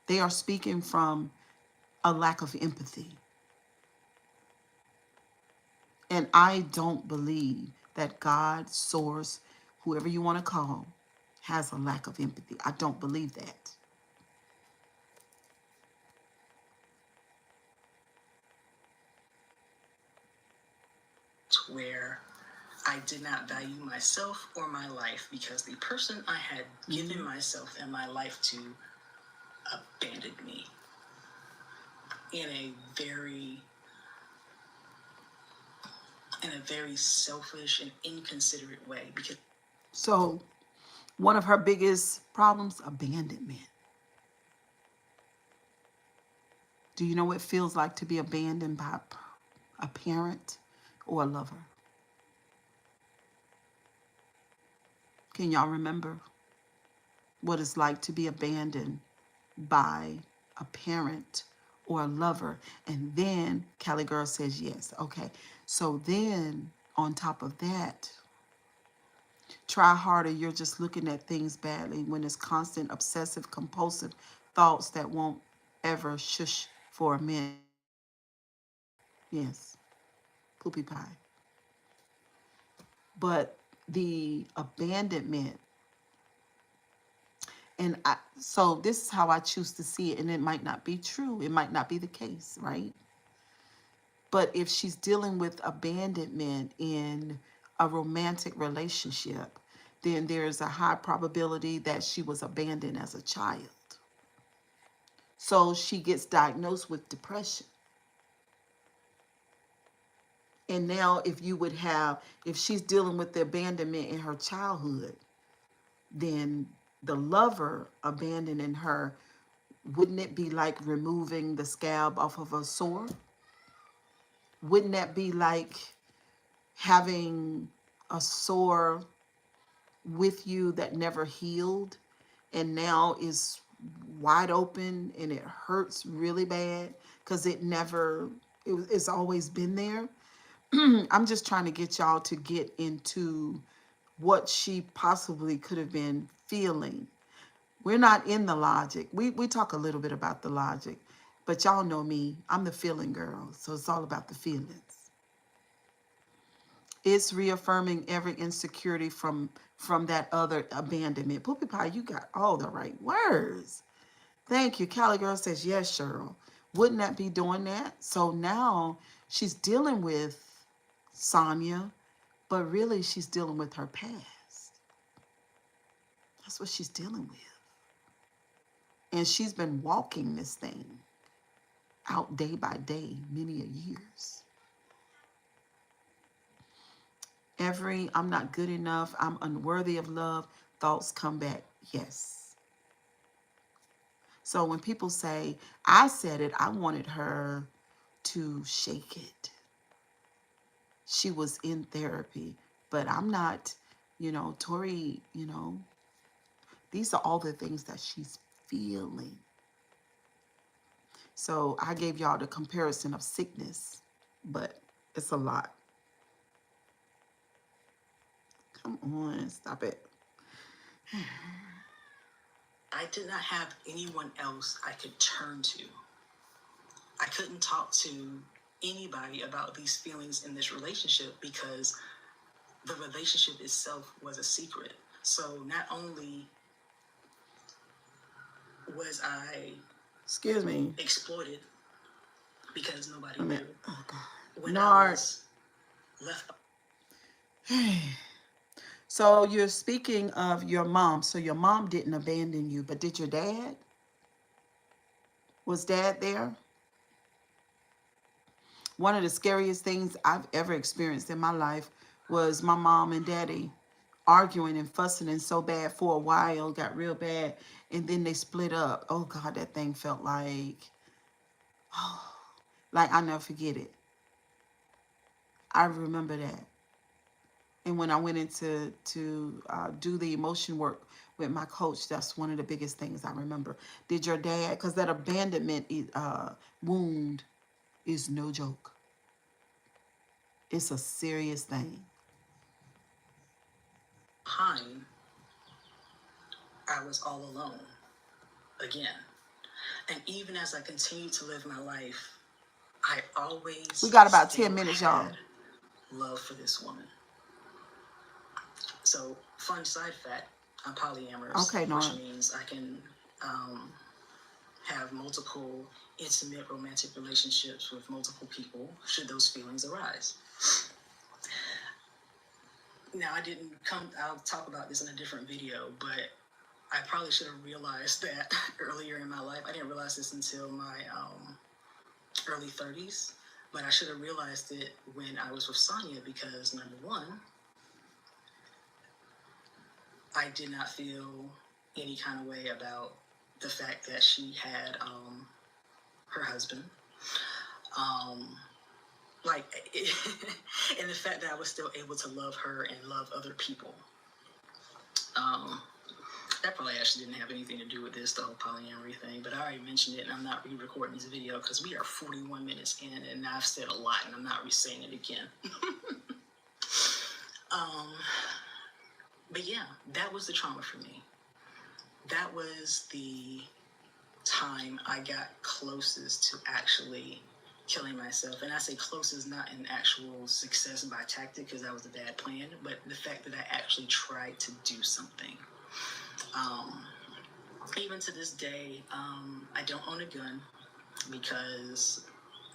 they are speaking from a lack of empathy. And I don't believe that God, source, whoever you want to call, has a lack of empathy. I don't believe that. Where I did not value myself or my life because the person I had given myself and my life to abandoned me in a very selfish and inconsiderate way. Because so one of her biggest problems, abandonment. Do you know what it feels like to be abandoned by a a parent or a lover? Can y'all remember what it's like to be abandoned by a parent or a lover? And then Cali Girl says yes. Okay. So then on top of that, try harder. You're just looking at things badly when it's constant, obsessive, compulsive thoughts that won't ever shush for a minute. Yes, poopy pie. But the abandonment, and so this is how I choose to see it, and it might not be true. It might not be the case, right? But if she's dealing with abandonment in a romantic relationship, then there's a high probability that she was abandoned as a child. So she gets diagnosed with depression. And now if she's dealing with the abandonment in her childhood, then the lover abandoning her, wouldn't it be like removing the scab off of a sore? Wouldn't that be like having a sore with you that never healed and now is wide open and it hurts really bad because it's always been there? I'm just trying to get y'all to get into what she possibly could have been feeling. We're not in the logic. We talk a little bit about the logic, but y'all know me. I'm the feeling girl, so it's all about the feelings. It's reaffirming every insecurity from that other abandonment. Poopy Pie, you got all the right words. Thank you. Cali Girl says, yes, Cheryl. Wouldn't that be doing that? So now she's dealing with Sonia, but really she's dealing with her past. That's what she's dealing with. And she's been walking this thing out day by day, many a years. Every I'm not good enough, I'm unworthy of love, thoughts come back. Yes. So when people say, I said it, I wanted her to shake it. She was in therapy, but I'm not, Tori, these are all the things that she's feeling. So I gave y'all the comparison of sickness, but it's a lot. Come on, stop it. I did not have anyone else I could turn to. I couldn't talk to anybody about these feelings in this relationship because the relationship itself was a secret. So not only was I Excuse me. exploited because nobody I knew. mean, oh God. When I was left. So you're speaking of your mom. So your mom didn't abandon you, but did your dad? Was dad there? One of the scariest things I've ever experienced in my life was my mom and daddy arguing and fussing and so bad for a while, got real bad, and then they split up. Oh God, that thing felt like I'll never forget it. I remember that. And when I went into do the emotion work with my coach, that's one of the biggest things I remember. Did your dad? Because that abandonment wound is no joke. It's a serious thing. Behind, I was all alone again. And even as I continued to live my life, I always We got about still 10 minutes, y'all. had love for this woman. So, fun side fact, I'm polyamorous, Okay, Nora. which means I can have multiple intimate romantic relationships with multiple people should those feelings arise. Now, I'll talk about this in a different video, but I probably should have realized that earlier in my life. I didn't realize this until my early 30s, but I should have realized it when I was with Sonia because, number one, I did not feel any kind of way about the fact that she had her husband. like, and the fact that I was still able to love her and love other people. Um, that probably actually didn't have anything to do with this, the whole polyamory thing, but I already mentioned it, and I'm not re-recording this video because we are 41 minutes in, and I've said a lot, and I'm not re-saying it again. um, but yeah, that was the trauma for me. That was the time I got closest to actually killing myself. And I say closest not in actual success by tactic, because that was a bad plan, but the fact that I actually tried to do something. Even to this day, I don't own a gun because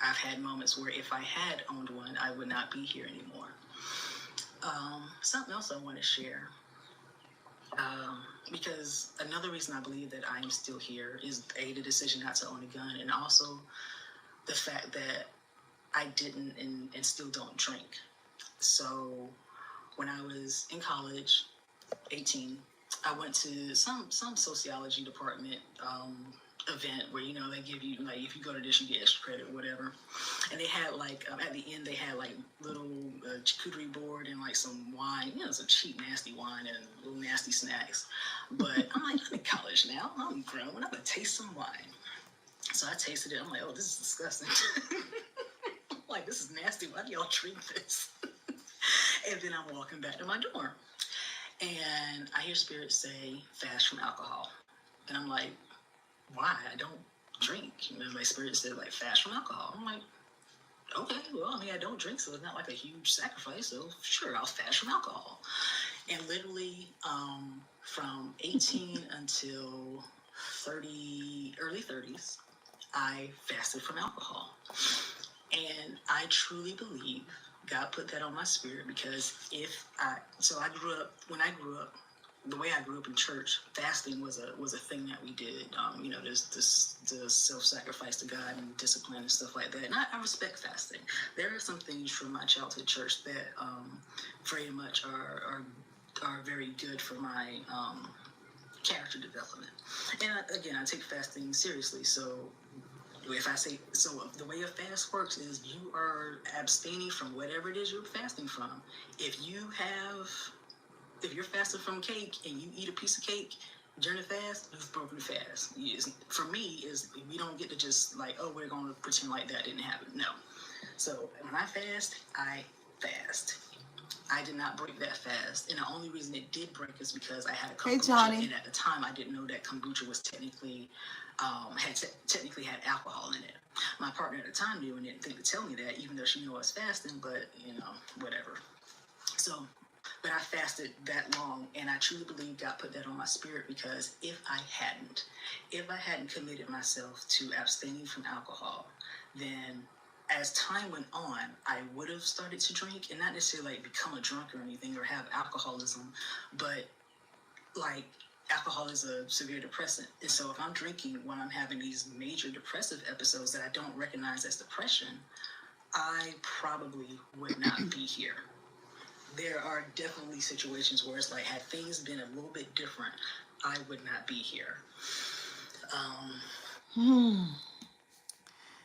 I've had moments where if I had owned one, I would not be here anymore. Something else I want to share. Because another reason I believe that I am still here is A, the decision not to own a gun, and also the fact that I didn't and still don't drink. So when I was in college, 18, I went to some sociology department event where, you know, they give you, like, if you go to this, you get extra credit or whatever. And they had, like, at the end, they had, like, little charcuterie board and, like, some wine, you know, some cheap, nasty wine and little nasty snacks. But I'm like, I'm in college now. I'm grown. I'm going to taste some wine. So I tasted it. I'm like, oh, this is disgusting. I'm like, this is nasty. Why do y'all drink this? And then I'm walking back to my dorm. And I hear Spirit say, fast from alcohol. And I'm like, why? I don't drink. And then my Spirit said, like, fast from alcohol. I'm like, okay, well, I mean, I don't drink, so it's not like a huge sacrifice. So sure, I'll fast from alcohol. And literally, from 18 until 30, early 30s, I fasted from alcohol. And I truly believe God put that on my spirit, because when I grew up, the way I grew up in church, fasting was a thing that we did. You know, there's the self-sacrifice to God and discipline and stuff like that. And I respect fasting. There are some things from my childhood church that very much are very good for my character development. And again, I take fasting seriously. So if I say, so the way a fast works is you are abstaining from whatever it is you're fasting from. If you're fasting from cake and you eat a piece of cake during the fast, you've broken the fast. For me, we don't get to just like, oh, we're going to pretend like that didn't happen. No. So when I fast, I fast. I did not break that fast, and the only reason it did break is because I had a kombucha, Hey, Johnny. and at the time I didn't know that kombucha was technically had alcohol in it. My partner at the time knew and didn't think to tell me that, even though she knew I was fasting, but you know, whatever. So, but I fasted that long, and I truly believe God put that on my spirit, because if I hadn't committed myself to abstaining from alcohol, then as time went on, I would have started to drink, and not necessarily like become a drunk or anything or have alcoholism, but like alcohol is a severe depressant. And so if I'm drinking when I'm having these major depressive episodes that I don't recognize as depression, I probably would not be here. There are definitely situations where it's like, had things been a little bit different, I would not be here.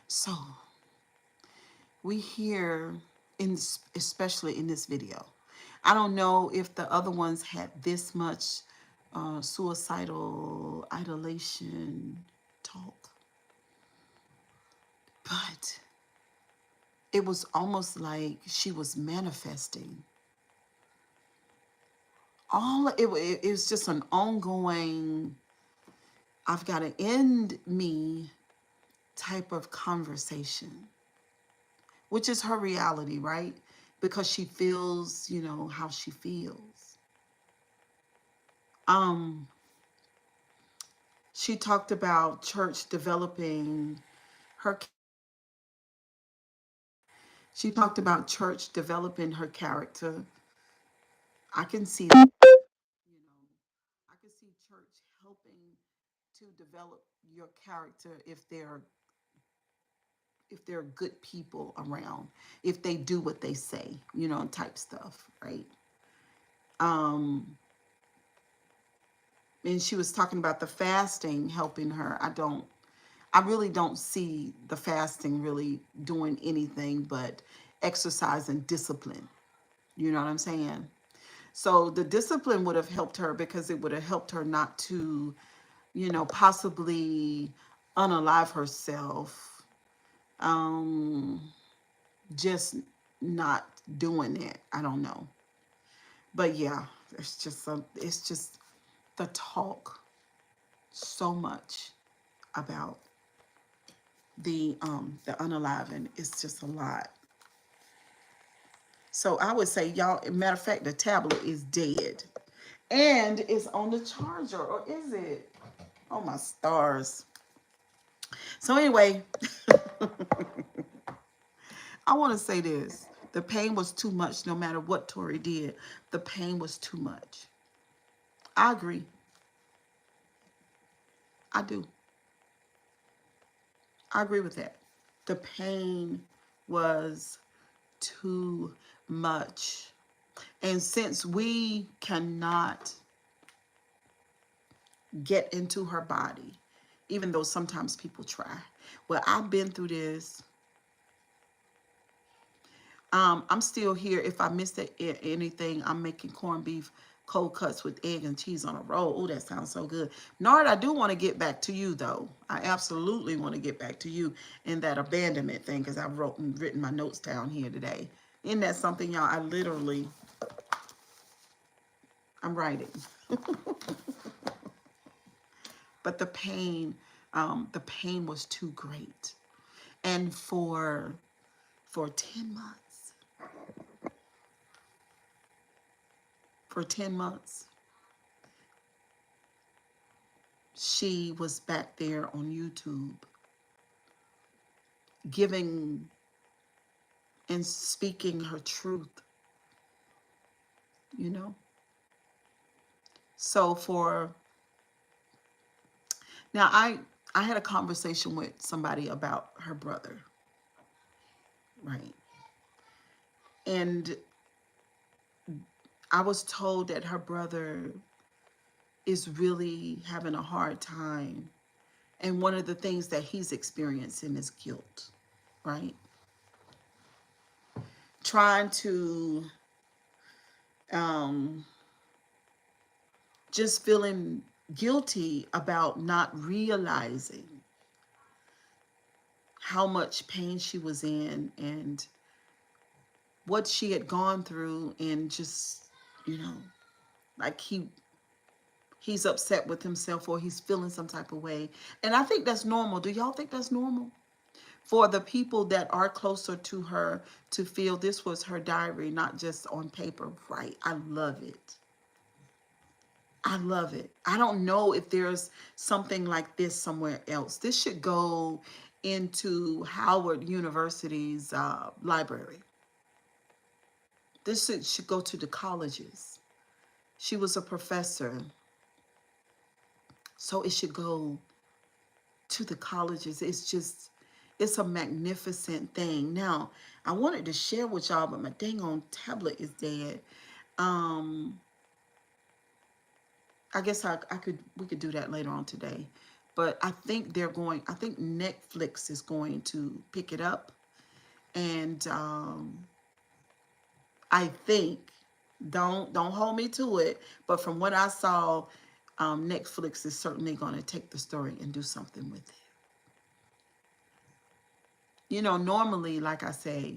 So we hear, especially in this video, I don't know if the other ones had this much suicidal idolation talk, but it was almost like she was manifesting. It was just an ongoing, I've got to end me type of conversation, which is her reality, right? Because she feels, you know, how she feels. She talked about church developing her. She talked about church developing her character. I can see that, you know, I can see church helping to develop your character if there are good people around, if they do what they say, you know, type stuff, right? Um, and she was talking about the fasting helping her. I really don't see the fasting really doing anything but exercising discipline. You know what I'm saying? So the discipline would have helped her because it would have helped her not to, possibly unalive herself. Um, just not doing it. I don't know. But yeah, it's just the talk so much about the unaliving. It's just a lot. So I would say, y'all, matter of fact, the tablet is dead. And it's on the charger, or is it? Oh my stars. So anyway, I want to say this. The pain was too much no matter what Tori did. The pain was too much. I agree. I do. I agree with that. The pain was too much. And since we cannot get into her body, even though sometimes people try. Well, I've been through this. I'm still here. If I missed anything, I'm making corned beef cold cuts with egg and cheese on a roll. Oh, that sounds so good. Nard, I do want to get back to you, though. I absolutely want to get back to you in that abandonment thing because I've written my notes down here today. Isn't that something, y'all? I'm writing. But the pain was too great. And for 10 months, for 10 months, she was back there on YouTube giving and speaking her truth, you know? So now I had a conversation with somebody about her brother, right? And I was told that her brother is really having a hard time. And one of the things that he's experiencing is guilt, right? Trying to just feeling guilty about not realizing how much pain she was in and what she had gone through, and just, like he's upset with himself or he's feeling some type of way. And I think that's normal. Do y'all think that's normal? For the people that are closer to her to feel this was her diary, not just on paper, right? I love it. I love it. I don't know if there's something like this somewhere else. This should go into Howard University's library. This should go to the colleges. She was a professor, so it should go to the colleges. It's a magnificent thing. Now, I wanted to share with y'all, but my dang on tablet is dead. I guess we could do that later on today. But I think Netflix is going to pick it up. And I think, don't hold me to it, but from what I saw, Netflix is certainly going to take the story and do something with it. Normally, like I say,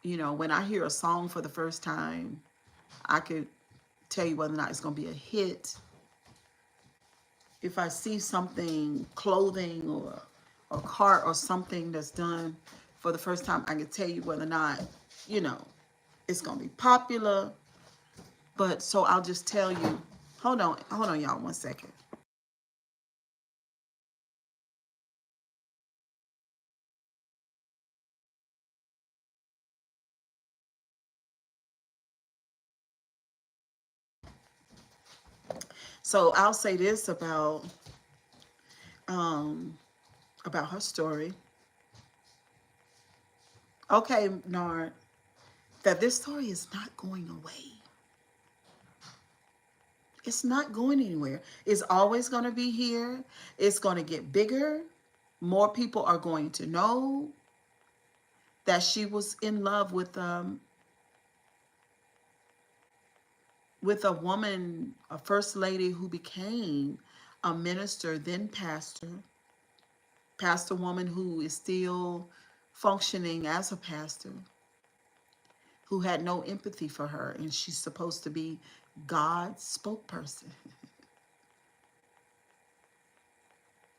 when I hear a song for the first time, I could tell you whether or not it's going to be a hit. If I see something, clothing or a cart or something that's done for the first time, I can tell you whether or not, it's going to be popular. But so I'll just tell you, hold on, y'all, 1 second. So I'll say this about her story. Okay, Nard, that this story is not going away. It's not going anywhere. It's always going to be here. It's going to get bigger. More people are going to know that she was in love with a woman, a first lady who became a minister, then pastor woman who is still functioning as a pastor, who had no empathy for her, and she's supposed to be God's spokesperson.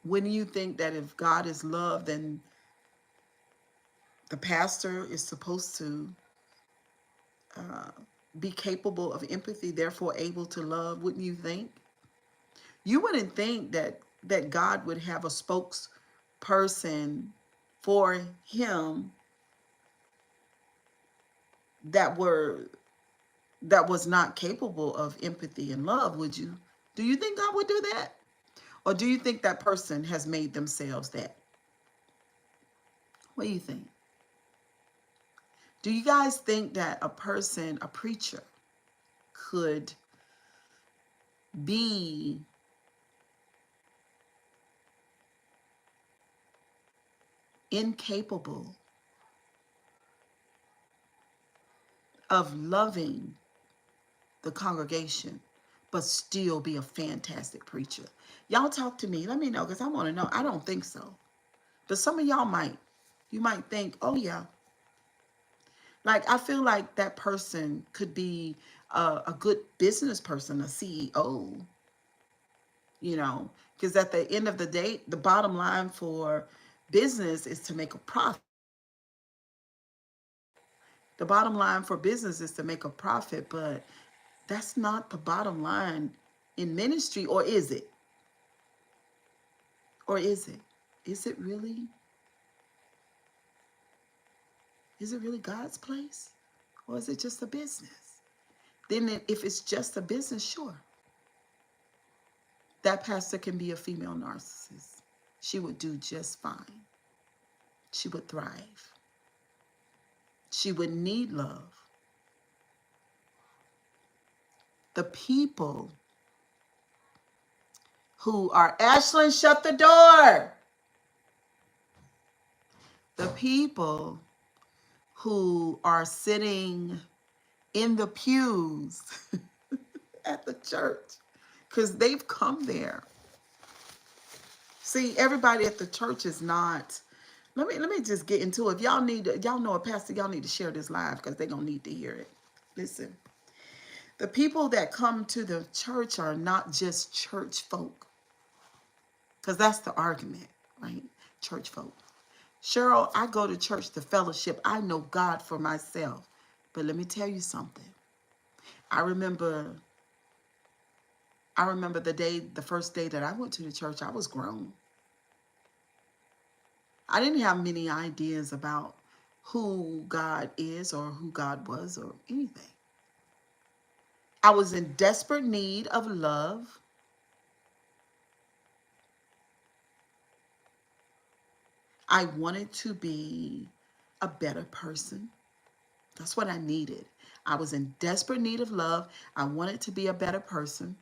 Wouldn't you think that if God is love, then the pastor is supposed to be capable of empathy, therefore able to love? Wouldn't you think? You wouldn't think that God would have a spokesperson for him that was not capable of empathy and love, would you? Do you think God would do that? Or do you think that person has made themselves that? What do you think? Do you guys think that a person, a preacher, could be incapable of loving the congregation, but still be a fantastic preacher? Y'all talk to me. Let me know, because I want to know. I don't think so. But some of y'all might. You might think, oh, yeah. Like, I feel like that person could be a good business person, a CEO, you know, because at the end of the day, the bottom line for business is to make a profit. The bottom line for business is to make a profit, but that's not the bottom line in ministry, or is it? Or is it? Is it really? Is it really God's place? Or is it just a business? Then if it's just a business, sure. That pastor can be a female narcissist. She would do just fine. She would thrive. She would need love. The people who are, Ashlyn, shut the door. The people who are sitting in the pews at the church, because they've come there. See, everybody at the church is not. Let me just get into it. If y'all know a pastor, y'all need to share this live, because they're gonna need to hear it. Listen, the people that come to the church are not just church folk, because that's the argument, right? Church folk. Cheryl, I go to church to fellowship. I know God for myself. But let me tell you something. I remember the first day that I went to the church, I was grown. I didn't have many ideas about who God is or who God was or anything. I was in desperate need of love. I wanted to be a better person. That's what I needed. I was in desperate need of love. I wanted to be a better person.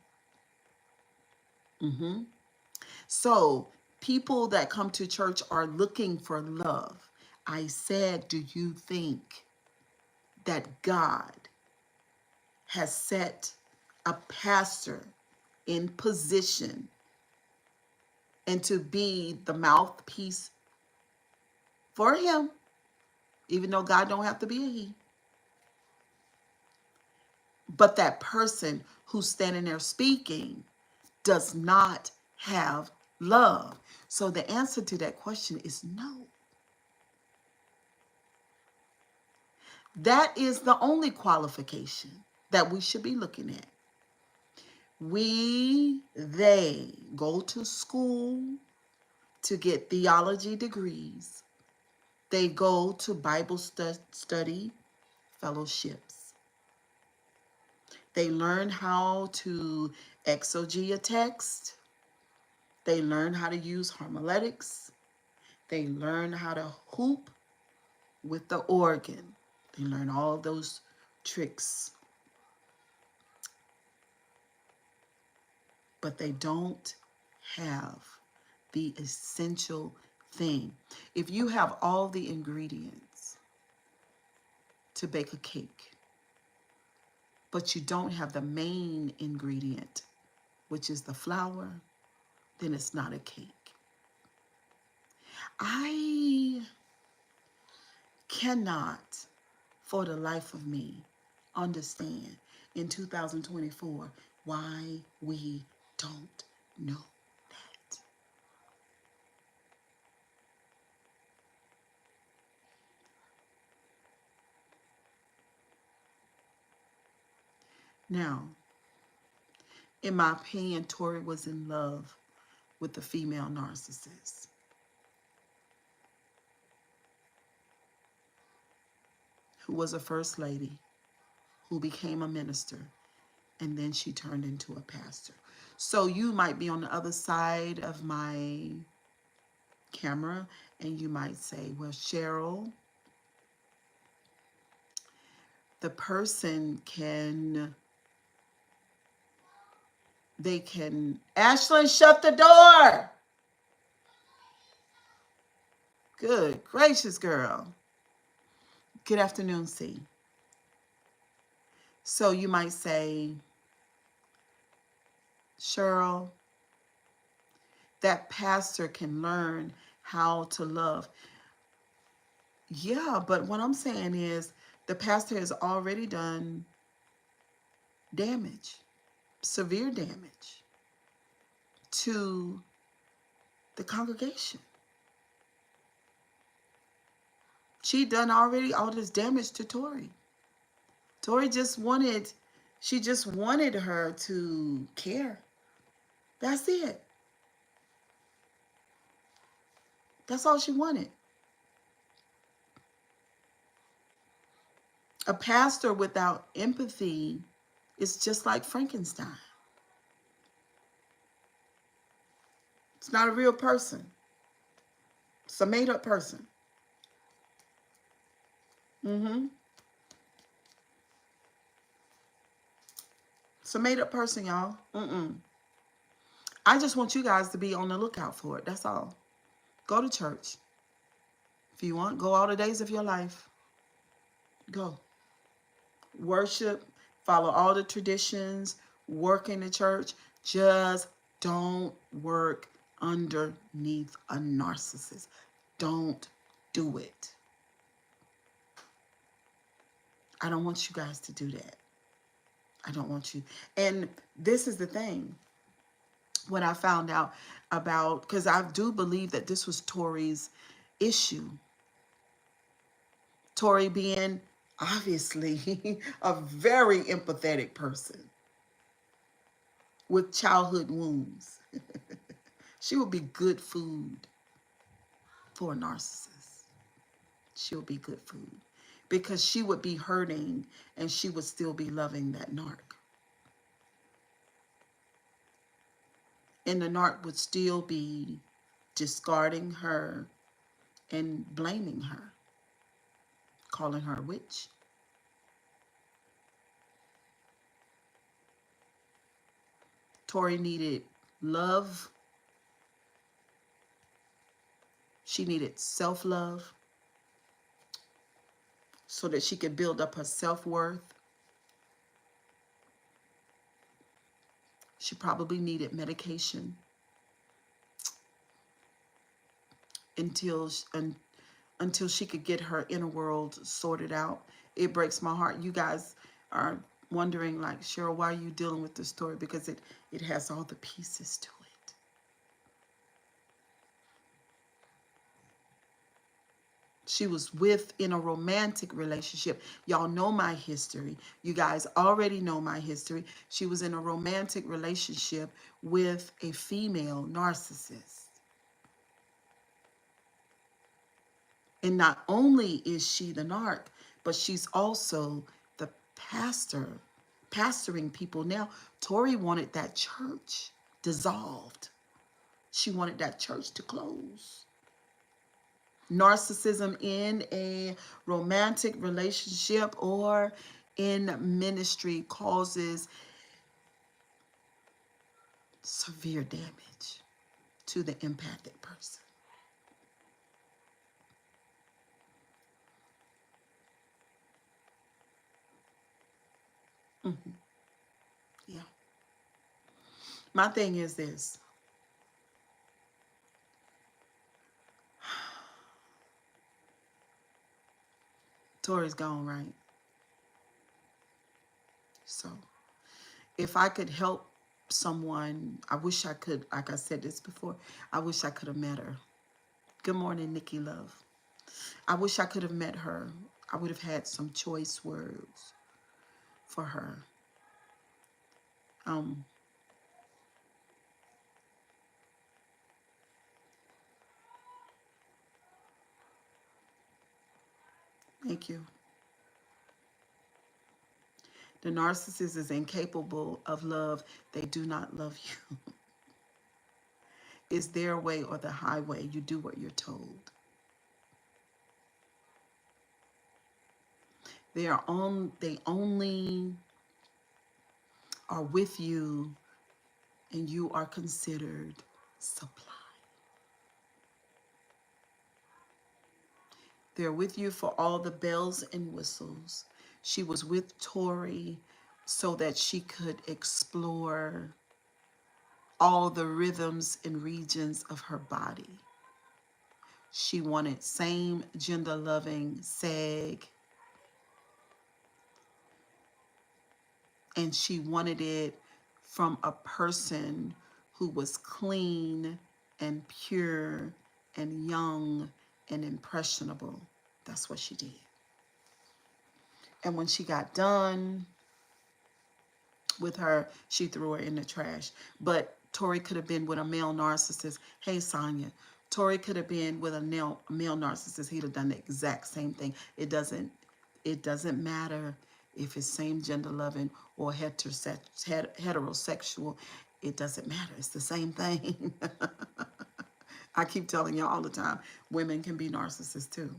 So people that come to church are looking for love. I said, do you think that God has set a pastor in position and to be the mouthpiece for him, even though God don't have to be a he? But that person who's standing there speaking does not have love. So the answer to that question is no. That is the only qualification that we should be looking at. They go to school to get theology degrees. They go to Bible study fellowships. They learn how to exegete a text. They learn how to use homiletics. They learn how to hoop with the organ. They learn all of those tricks. But they don't have the essential thing. If you have all the ingredients, to bake a cake, but you don't have the main ingredient, which is the flour, then it's not a cake. I cannot, for the life of me, understand in 2024 why we don't know that. Now, in my opinion, Tori was in love with the female narcissist. Who was a first lady, who became a minister, and then she turned into a pastor. So you might be on the other side of my camera and you might say, well, Cheryl, the person Ashley, shut the door. Good gracious, girl. Good afternoon, C. So you might say, Cheryl, that pastor can learn how to love. Yeah, but what I'm saying is the pastor has already done damage, severe damage to the congregation. She done already all this damage to Tori. Tori she just wanted her to care. That's it. That's all she wanted. A pastor without empathy is just like Frankenstein. It's not a real person. It's a made-up person. It's a made-up person, y'all. I just want you guys to be on the lookout for it. That's all. Go to church. If you want, go all the days of your life. Go. Worship, follow all the traditions, work in the church. Just don't work underneath a narcissist. Don't do it. I don't want you guys to do that. I don't want you. And this is the thing. When I found out about, because I do believe that this was Tori's issue. Tori being obviously a very empathetic person with childhood wounds. She would be good food for a narcissist. She would be good food because she would be hurting and she would still be loving that narc. And the narc would still be discarding her and blaming her, calling her a witch. Tori needed love. She needed self-love so that she could build up her self-worth. She probably needed medication until she could get her inner world sorted out. It breaks my heart. You guys are wondering, like, Cheryl, why are you dealing with this story? Because it has all the pieces to it. She was in a romantic relationship. Y'all know my history. You guys already know my history. She was in a romantic relationship with a female narcissist. And not only is she the narc, but she's also the pastor, pastoring people. Now, Tori wanted that church dissolved. She wanted that church to close. Narcissism in a romantic relationship or in ministry causes severe damage to the empathic person. Yeah. My thing is this. Tori's gone, right? So if I could help someone, I wish I could, like I said this before, I wish I could have met her. Good morning, Nikki Love. I wish I could have met her. I would have had some choice words for her. Um, Thank you. The narcissist is incapable of love. They do not love you. It's their way or the highway. You do what you're told. They only are with you and you are considered supply. They're with you for all the bells and whistles. She was with Tori so that she could explore all the rhythms and regions of her body. She wanted same gender loving seg, and she wanted it from a person who was clean and pure and young and impressionable. That's what she did. And when she got done with her, she threw her in the trash. But Tori could have been with a male narcissist. Hey, Sonya, Tori could have been with a male narcissist. He'd have done the exact same thing. It doesn't matter if it's same gender loving or heterosexual. It doesn't matter. It's the same thing. I keep telling y'all all the time, women can be narcissists too.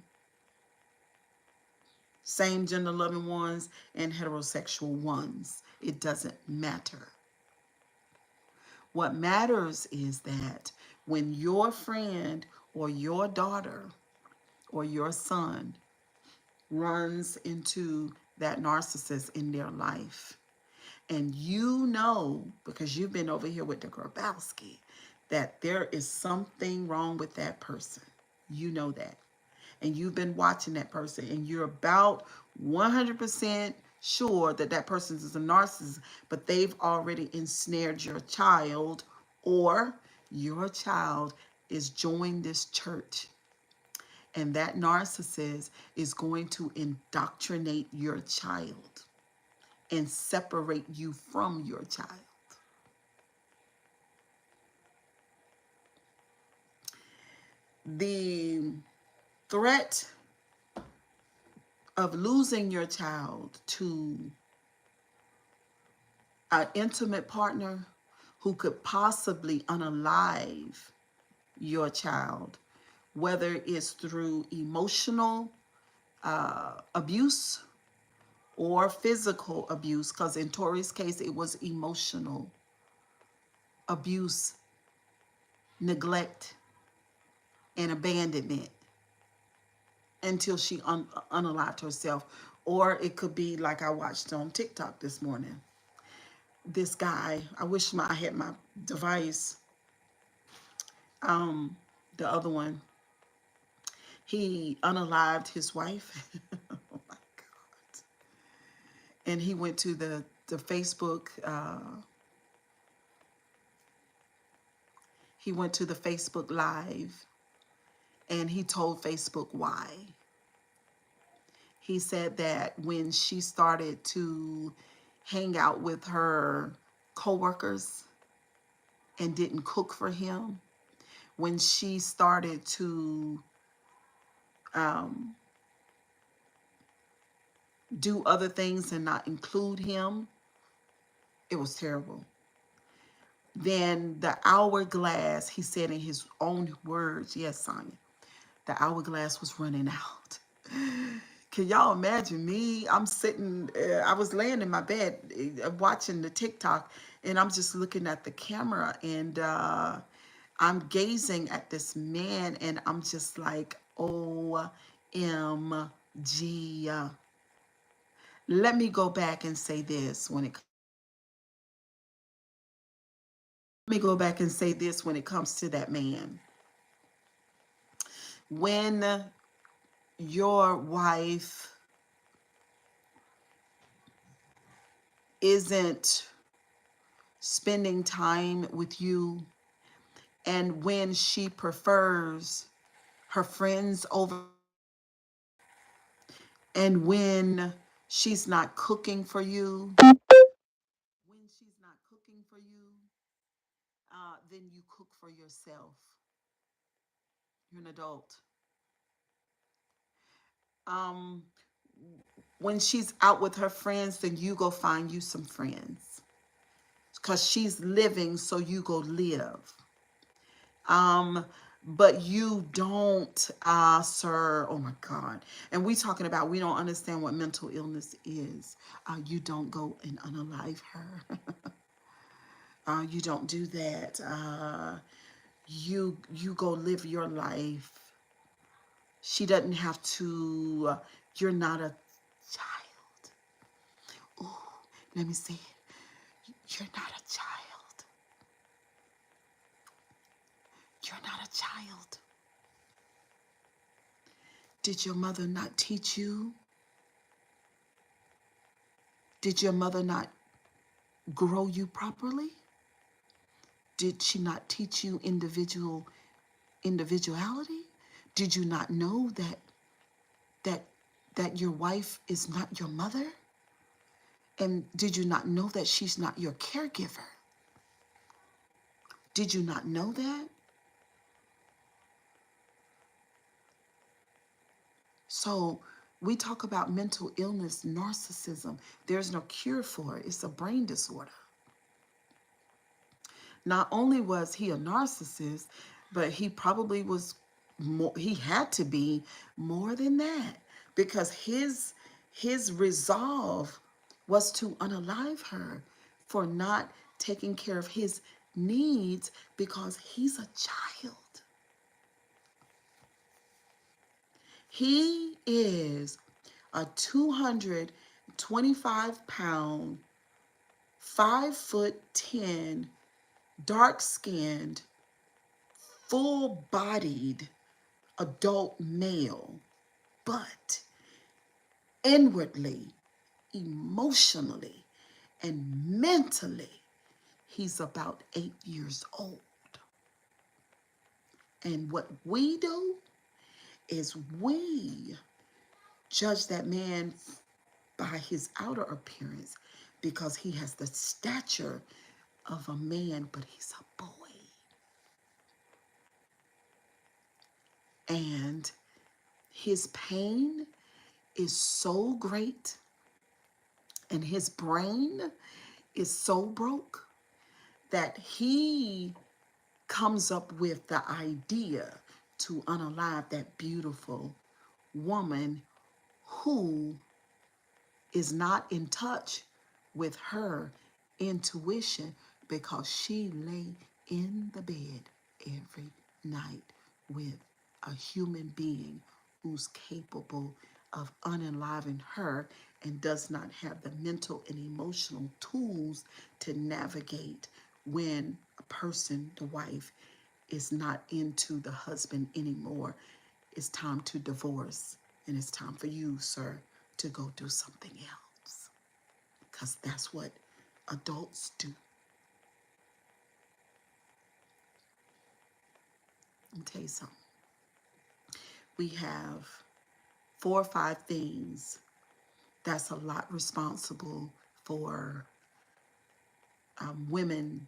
Same gender loving ones and heterosexual ones. It doesn't matter. What matters is that when your friend or your daughter or your son runs into that narcissist in their life, and you know, because you've been over here with the Grabowski, that there is something wrong with that person. You know that. And you've been watching that person and you're about 100% sure that that person is a narcissist, but they've already ensnared your child, or your child is joining this church, and that narcissist is going to indoctrinate your child and separate you from your child. The threat of losing your child to an intimate partner who could possibly unalive your child, whether it's through emotional abuse or physical abuse, because in Tori's case, it was emotional abuse, neglect, and abandonment until she unalived herself. Or it could be like I watched on TikTok this morning. This guy, I wish I had my device, the other one, he unalived his wife. Oh my God. And he went to the Facebook, he went to the Facebook Live and he told Facebook why. He said that when she started to hang out with her coworkers and didn't cook for him, when she started to do other things and not include him, it was terrible. Then the hourglass, he said in his own words, yes, Sonya, the hourglass was running out. Can y'all imagine me? I'm sitting, I was laying in my bed watching the TikTok, and I'm just looking at the camera, and I'm gazing at this man, and I'm just like, OMG. Let me go back and say this when it let me go back and say this when it comes to that man. When your wife isn't spending time with you, and when she prefers her friends over, and when she's not cooking for you, when she's not cooking for you, then you cook for yourself. You're an adult. Um, when she's out with her friends, then you go find you some friends because she's living, so you go live. Um, but you don't, sir. Oh my God. And we talking about we don't understand what mental illness is. You don't go and unalive her. You don't do that. You go live your life. She doesn't have to. You're not a child. Oh, let me say it. You're not a child. You're not a child. Did your mother not teach you? Did your mother not grow you properly? Did she not teach you individuality? Did you not know that that your wife is not your mother? And did you not know that she's not your caregiver? Did you not know that? So we talk about mental illness, narcissism. There's no cure for it. It's a brain disorder. Not only was he a narcissist, but he probably was more, he had to be more than that because his resolve was to unalive her for not taking care of his needs because he's a child. He is a 225-pound, 5'10", dark skinned, full bodied adult male, but inwardly, emotionally, and mentally, he's about 8 years old. And what we do is we judge that man by his outer appearance because he has the stature of a man, but he's a boy. And his pain is so great and his brain is so broke that he comes up with the idea to unalive that beautiful woman who is not in touch with her intuition because she lay in the bed every night with a human being who's capable of unaliving her and does not have the mental and emotional tools to navigate when a person, the wife, is not into the husband anymore. It's time to divorce, and it's time for you, sir, to go do something else. Because that's what adults do. Let me tell you something. We have 4 or 5 things that's a lot responsible for women,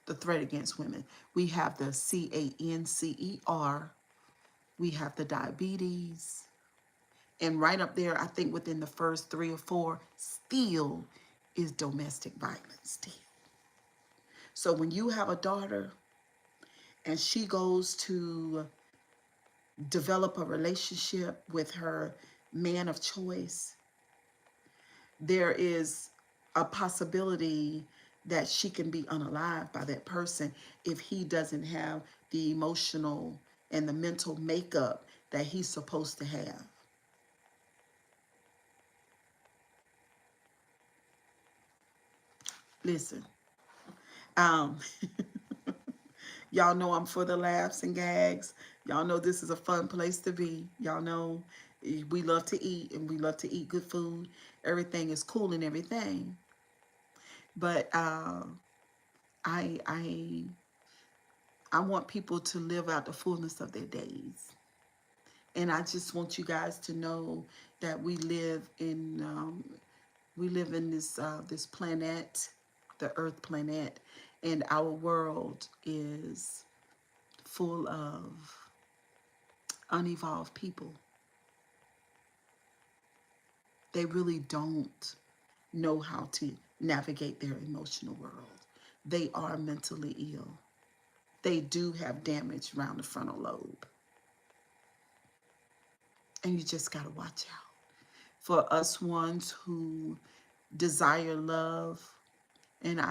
the threat against women. We have the cancer, we have the diabetes, and right up there, I think within the first 3 or 4, still is domestic violence still. So when you have a daughter and she goes to develop a relationship with her man of choice, there is a possibility that she can be unalived by that person if he doesn't have the emotional and the mental makeup that he's supposed to have. Listen, um, y'all know I'm for the laughs and gags. Y'all know this is a fun place to be. Y'all know we love to eat and we love to eat good food. Everything is cool and everything. But I I I want people to live out the fullness of their days. And I just want you guys to know that we live in this planet, the Earth planet, and our world is full of unevolved people. They really don't know how to navigate their emotional world. They are mentally ill. They do have damage around the frontal lobe. And you just got to watch out. For us ones who desire love, and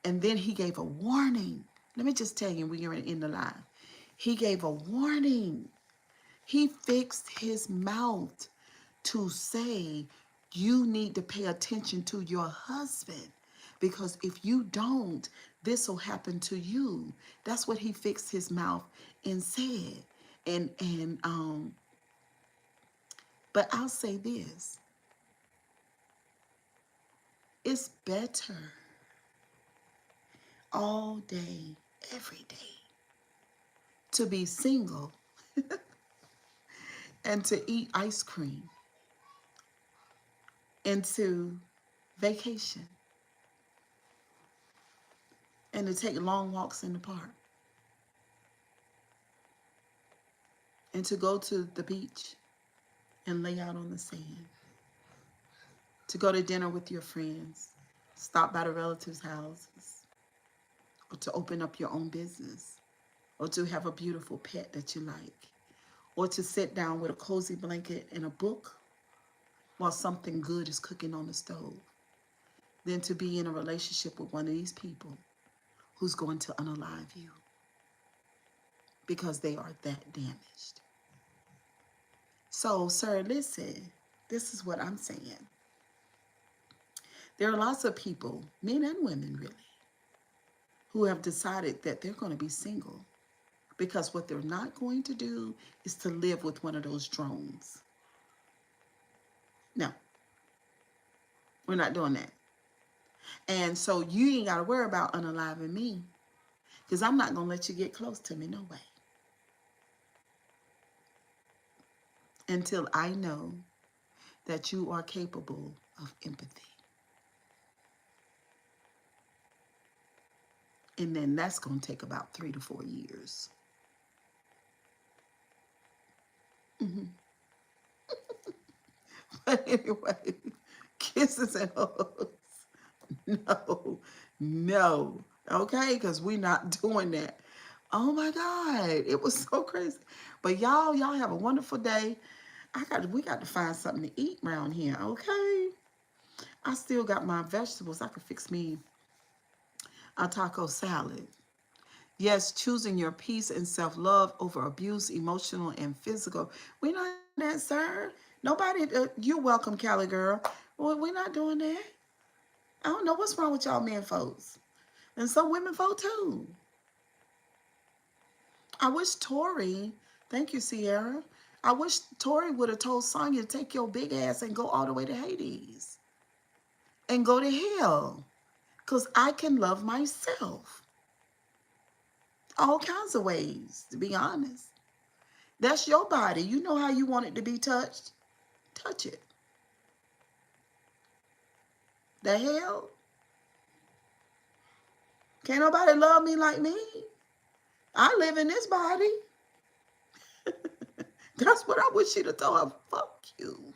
and then he gave a warning. Let me just tell you, when you're in the live, he gave a warning. He fixed his mouth to say, you need to pay attention to your husband, because if you don't, this will happen to you. That's what he fixed his mouth and said. And but I'll say this, it's better all day, every day, to be single and to eat ice cream and to vacation and to take long walks in the park and to go to the beach and lay out on the sand, to go to dinner with your friends, stop by the relatives' houses, or to open up your own business, or to have a beautiful pet that you like, or to sit down with a cozy blanket and a book while something good is cooking on the stove, than to be in a relationship with one of these people who's going to unalive you because they are that damaged. So, sir, listen, this is what I'm saying. There are lots of people, men and women really, who have decided that they're going to be single because what they're not going to do is to live with one of those drones. No, we're not doing that. And so you ain't got to worry about unaliving me, because I'm not going to let you get close to me, no way, until I know that you are capable of empathy. And then that's going to take about 3 to 4 years. Mm-hmm. But anyway, kisses and hugs. No, no. Okay, because we're not doing that. Oh my God, it was so crazy. But y'all have a wonderful day. We got to find something to eat around here, okay? I still got my vegetables. I could fix me a taco salad. Yes, choosing your peace and self-love over abuse, emotional and physical. We're not doing that, sir. Nobody, you're welcome, Cali girl. Well, we're not doing that. I don't know what's wrong with y'all men folks. And some women folk too. I wish Tori, thank you, Sierra. I wish Tori would have told Sonya to take your big ass and go all the way to Hades and go to hell. Because I can love myself all kinds of ways, to be honest. That's your body. You know how you want it to be touched. Touch it. The hell? Can't nobody love me like me. I live in this body. That's what I wish she'd have told her. Fuck you,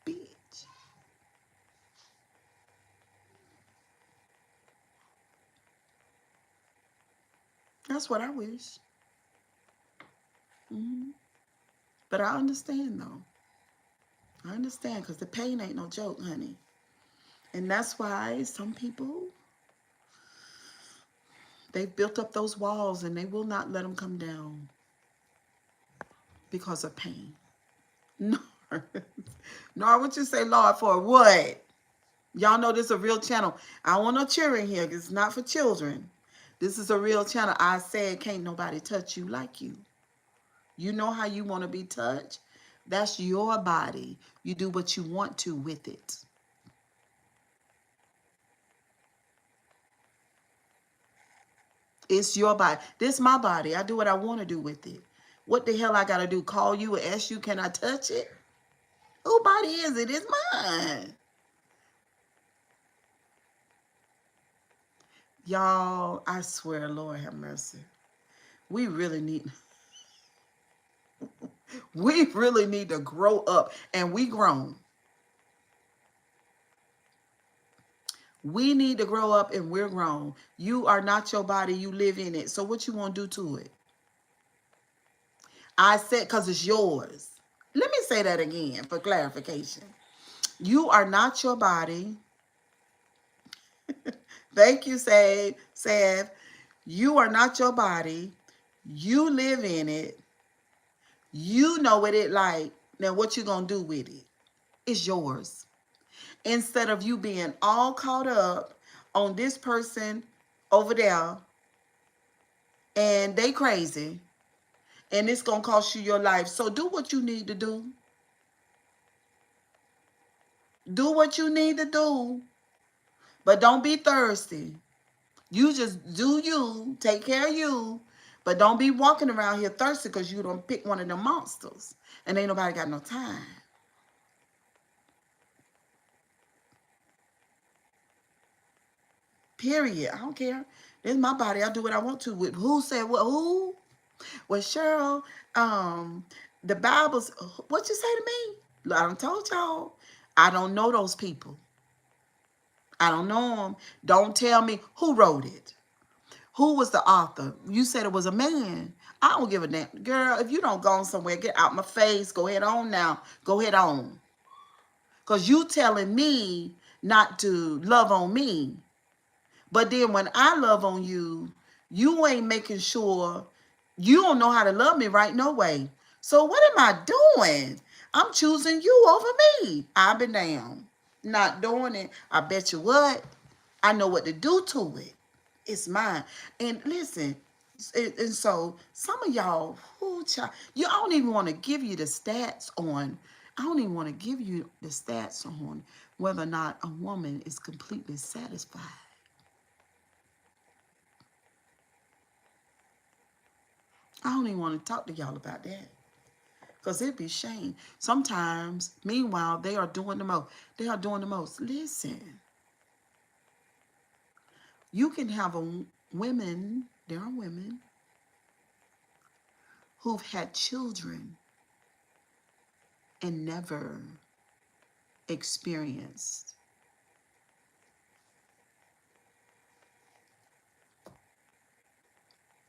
bitch. That's what I wish. Hmm. But I understand, though. I understand, because the pain ain't no joke, honey. And that's why some people, they've built up those walls and they will not let them come down because of pain. Nor, nor would you say, Lord, for what? Y'all know this is a real channel. I don't want no cheering here. It's not for children. This is a real channel. I said can't nobody touch you like you. You know how you want to be touched? That's your body. You do what you want to with it. It's your body. This is my body. I do what I want to do with it. What the hell I got to do? Call you and ask you, can I touch it? Whose body is it? It's mine. Y'all, I swear, Lord have mercy. We really need we really need to grow up, and we grown. We need to grow up and we're grown. You are not your body, you live in it. So what you want to do to it? I said because it's yours. Let me say that again for clarification. You are not your body. Thank you, Sav. You are not your body. You live in it. You know what it like. Now what you gonna do with it? It's yours. Instead of you being all caught up on this person over there and they crazy and it's gonna cost you your life. So do what you need to do. Do what you need to do. But don't be thirsty. You just do you, take care of you, but don't be walking around here thirsty because you don't pick one of them monsters and ain't nobody got no time. Period. I don't care. It's my body. I do what I want to with. Who said what? Who? Well, Cheryl, the Bible's, what you say to me? I done told y'all. I don't know those people. I don't know them. Don't tell me who wrote it. Who was the author? You said it was a man. I don't give a damn. Girl, if you don't go on somewhere, get out my face. Go ahead on now. Go ahead on. Because you telling me not to love on me. But then when I love on you, you ain't making sure you don't know how to love me right no way. So what am I doing? I'm choosing you over me. I've been down. Not doing it. I bet you what? I know what to do to it. It's mine. And listen, and so some of y'all, who child, you I don't even want to give you the stats on. I don't even want to give you the stats on whether or not a woman is completely satisfied. I don't even want to talk to y'all about that. Because it'd be shame. Sometimes, meanwhile, they are doing the most. They are doing the most. Listen, you can have women, there are women who've had children and never experienced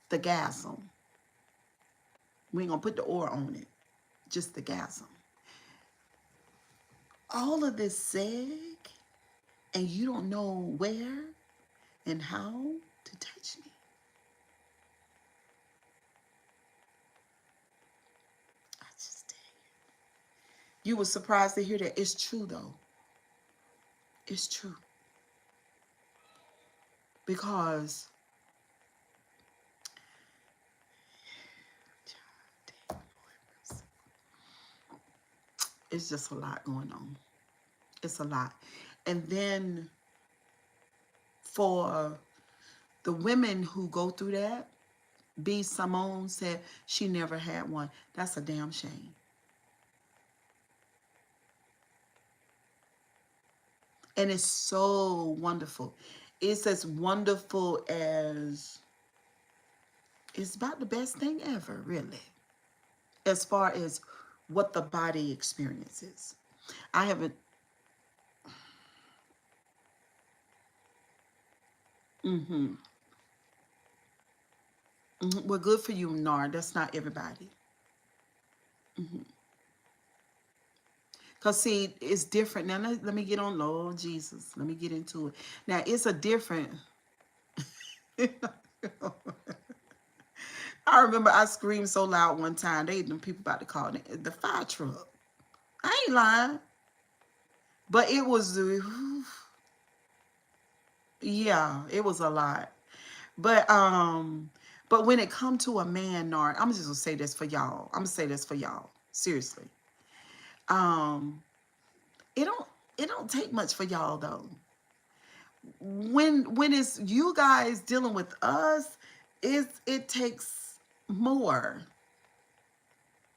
the gasm. We ain't gonna put the or on it, just the gasm. All of this said, and you don't know where and how to touch me. I just tell you. You were surprised to hear that. It's true though. It's true. Because it's just a lot going on. It's a lot. And then for the women who go through that, B. Simone said she never had one. That's a damn shame. And it's so wonderful. It's as wonderful as, it's about the best thing ever, really, as far as what the body experiences. I haven't, well, good for you, Nar. That's not everybody. Because, see, it's different. Now, let me get on, Lord Jesus. Let me get into it. Now, it's a different. I remember I screamed so loud one time. Them people about to call the fire truck. I ain't lying. But it was, Yeah, it was a lot. But when it come to a man, Nard, I'm just gonna say this for y'all. I'm gonna say this for y'all. Seriously. Um, it don't take much for y'all though. When it's you guys dealing with us, it takes more.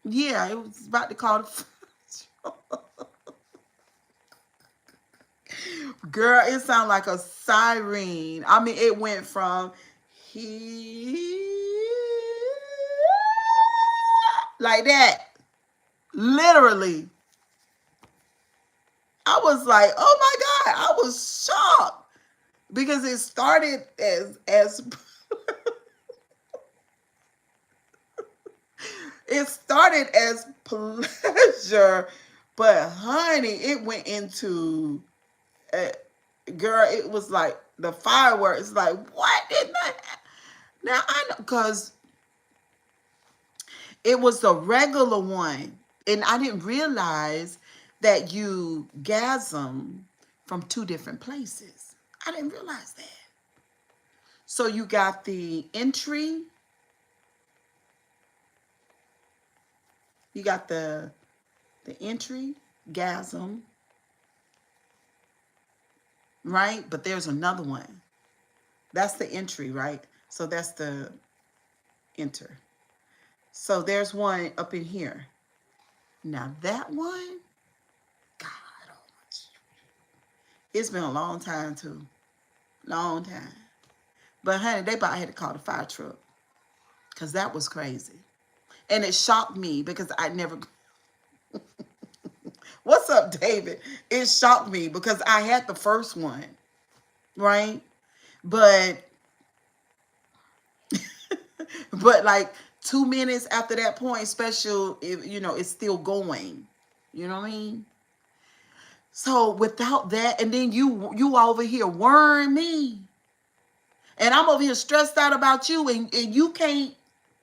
Yeah, it was about to call the girl, it sounded like a siren. I mean, it went from he like that. Literally. I was like, oh my God, I was shocked because it started as it started as pleasure, but honey, it went into uh, girl, it was like the fireworks. Like, what did that? Now I know because it was the regular one, and I didn't realize that you gasm from two different places. I didn't realize that. So you got the entry, you got the entry gasm, right? But there's another one. That's the entry, right? So that's the enter. So there's one up in here. Now that one, God, oh my, it's been a long time too, long time. But honey, they about had to call the fire truck because that was crazy, and it shocked me because I never. What's up, David? It shocked me because I had the first one, right? But but like 2 minutes after that point, special, if you know, it's still going. You know what I mean? So without that, and then you over here worrying me, and I'm over here stressed out about you, and you can't,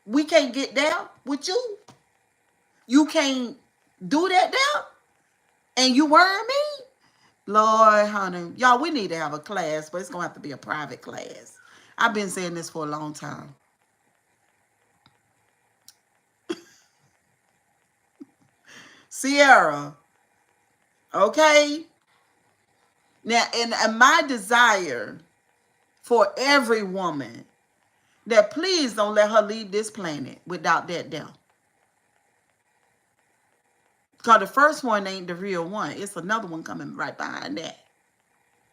we can't get there with you. You can't do that there, and you worrying me. Lord, honey, y'all, we need to have a class, but it's gonna have to be a private class. I've been saying this for a long time. Sierra, okay? Now, and my desire for every woman that please don't let her leave this planet without that down. Because the first one ain't the real one. It's another one coming right behind that.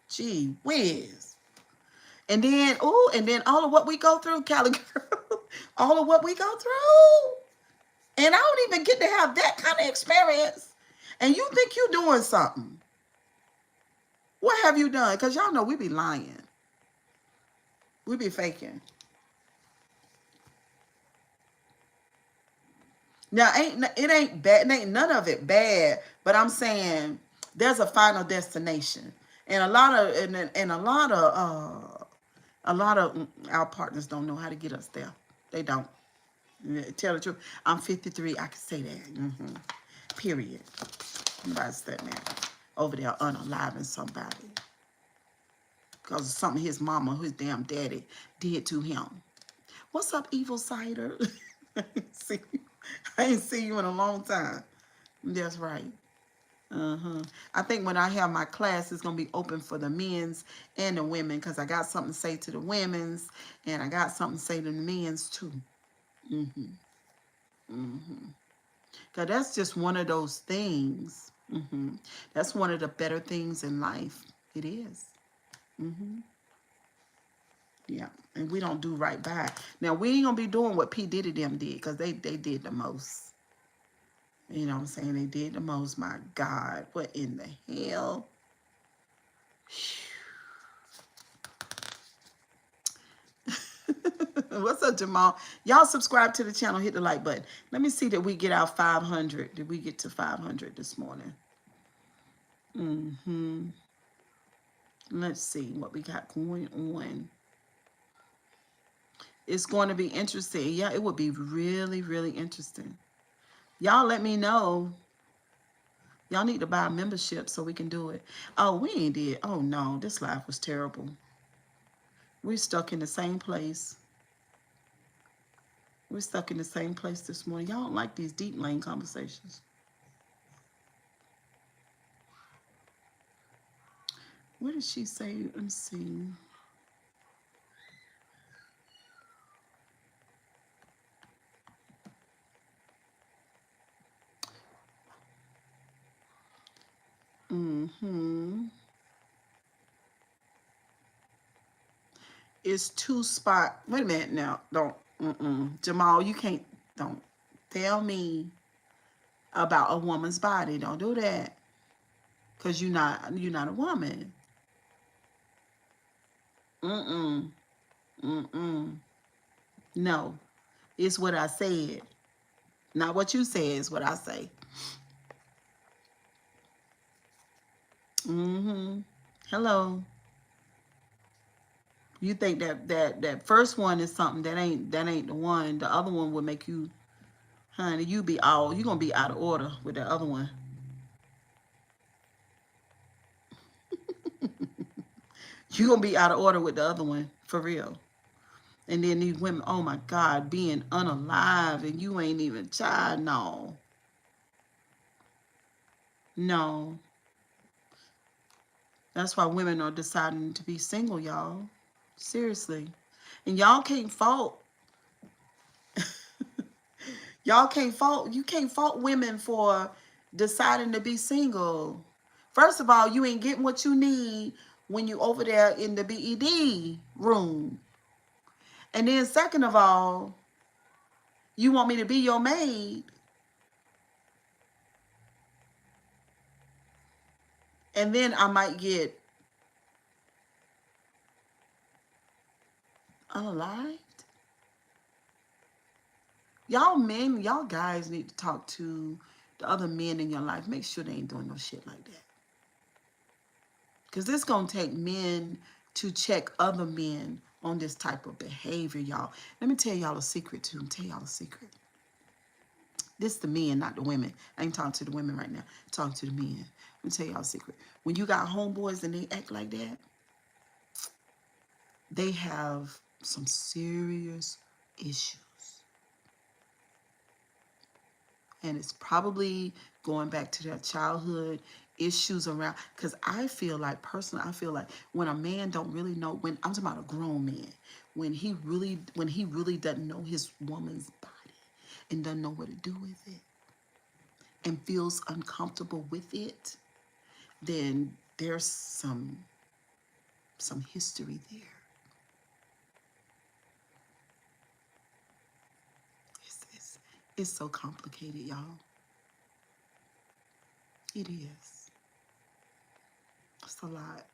Gee whiz. And then, oh, and then all of what we go through, Cali girl, all of what we go through. And I don't even get to have that kind of experience. And you think you doing something. What have you done? Because y'all know we be lying. We be faking. Now, it ain't bad. It ain't none of it bad. But I'm saying there's a final destination, and a lot of our partners don't know how to get us there. They don't. Tell the truth. I'm 53. I can say that. Period. Nobody's that man over there unaliving somebody because of something his mama, his damn daddy did to him. What's up, evil cider? See, I ain't seen you in a long time. That's right. I think when I have my class, it's gonna be open for the men's and the women because I got something to say to the women's and I got something to say to the men's too. Because that's just one of those things. That's one of the better things in life. It is. Yeah. And we don't do right by it. Now, we ain't going to be doing what P. Diddy them did because they did the most. You know what I'm saying? They did the most. My God. What in the hell? What's up, Jamal? Y'all subscribe to the channel. Hit the like button. Let me see that we get out 500. Did we get to 500 this morning? Let's see what we got going on. It's going to be interesting. Yeah, it would be really, really interesting. Y'all let me know. Y'all need to buy a membership so we can do it. Oh, we ain't did. Oh, no. This live was terrible. We're stuck in the same place. We're stuck in the same place this morning. Y'all don't like these deep lane conversations. What did she say? Let me see. Mm-hmm. It's two spot. Wait a minute now. Don't. Jamal, you can't. Don't tell me about a woman's body. Don't do that. Cause you're not a woman. Mm-mm. Mm-mm. No. It's what I said. Not what you say, is what I say. Mm-hmm. Hello. You think that first one is something that ain't the one. The other one will make you, honey, you gonna be out of order with the other one. You gonna be out of order with the other one for real. And then these women, oh my God, being unalive and you ain't even child. No, no. That's why women are deciding to be single, y'all. Seriously. And y'all can't fault. You can't fault women for deciding to be single. First of all, you ain't getting what you need when you over there in the BED room. And then second of all, you want me to be your maid, and then I might get unalived. Y'all men, y'all guys need to talk to the other men in your life. Make sure they ain't doing no shit like that. Because it's going to take men to check other men on this type of behavior, y'all. Let me tell y'all a secret, too. Tell y'all a secret. This the men, not the women. I ain't talking to the women right now. I'm talking to the men. Let me tell y'all a secret. When you got homeboys and they act like that, they have some serious issues. And it's probably going back to their childhood issues around, because I feel like, personally, I feel like when a man don't really know, when I'm talking about a grown man, when he really doesn't know his woman's body and doesn't know what to do with it and feels uncomfortable with it, then there's some history there. It's so complicated, y'all. It is. It's a lot.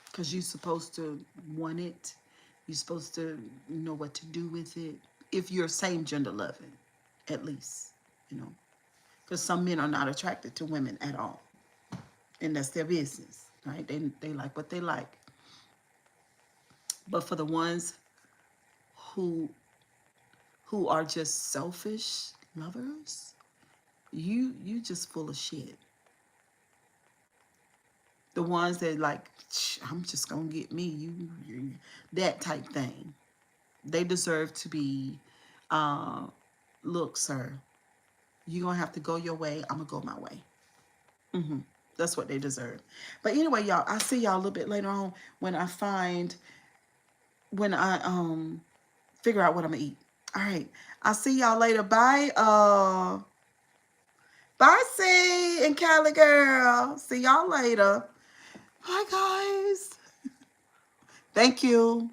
Because you're supposed to want it. You're supposed to know what to do with it. If you're same gender loving, at least, you know. Because some men are not attracted to women at all. And that's their business, right? They like what they like. But for the ones who are just selfish lovers, you just full of shit. The ones that like, I'm just gonna get me, you that type thing. They deserve to be, look, sir, you're gonna have to go your way. I'm gonna go my way. That's what they deserve. But anyway, y'all, I'll see y'all a little bit later on when I figure out what I'm gonna eat. All right. I'll see y'all later. Bye. Bye, C and Cali girl. See y'all later. Bye, guys. Thank you.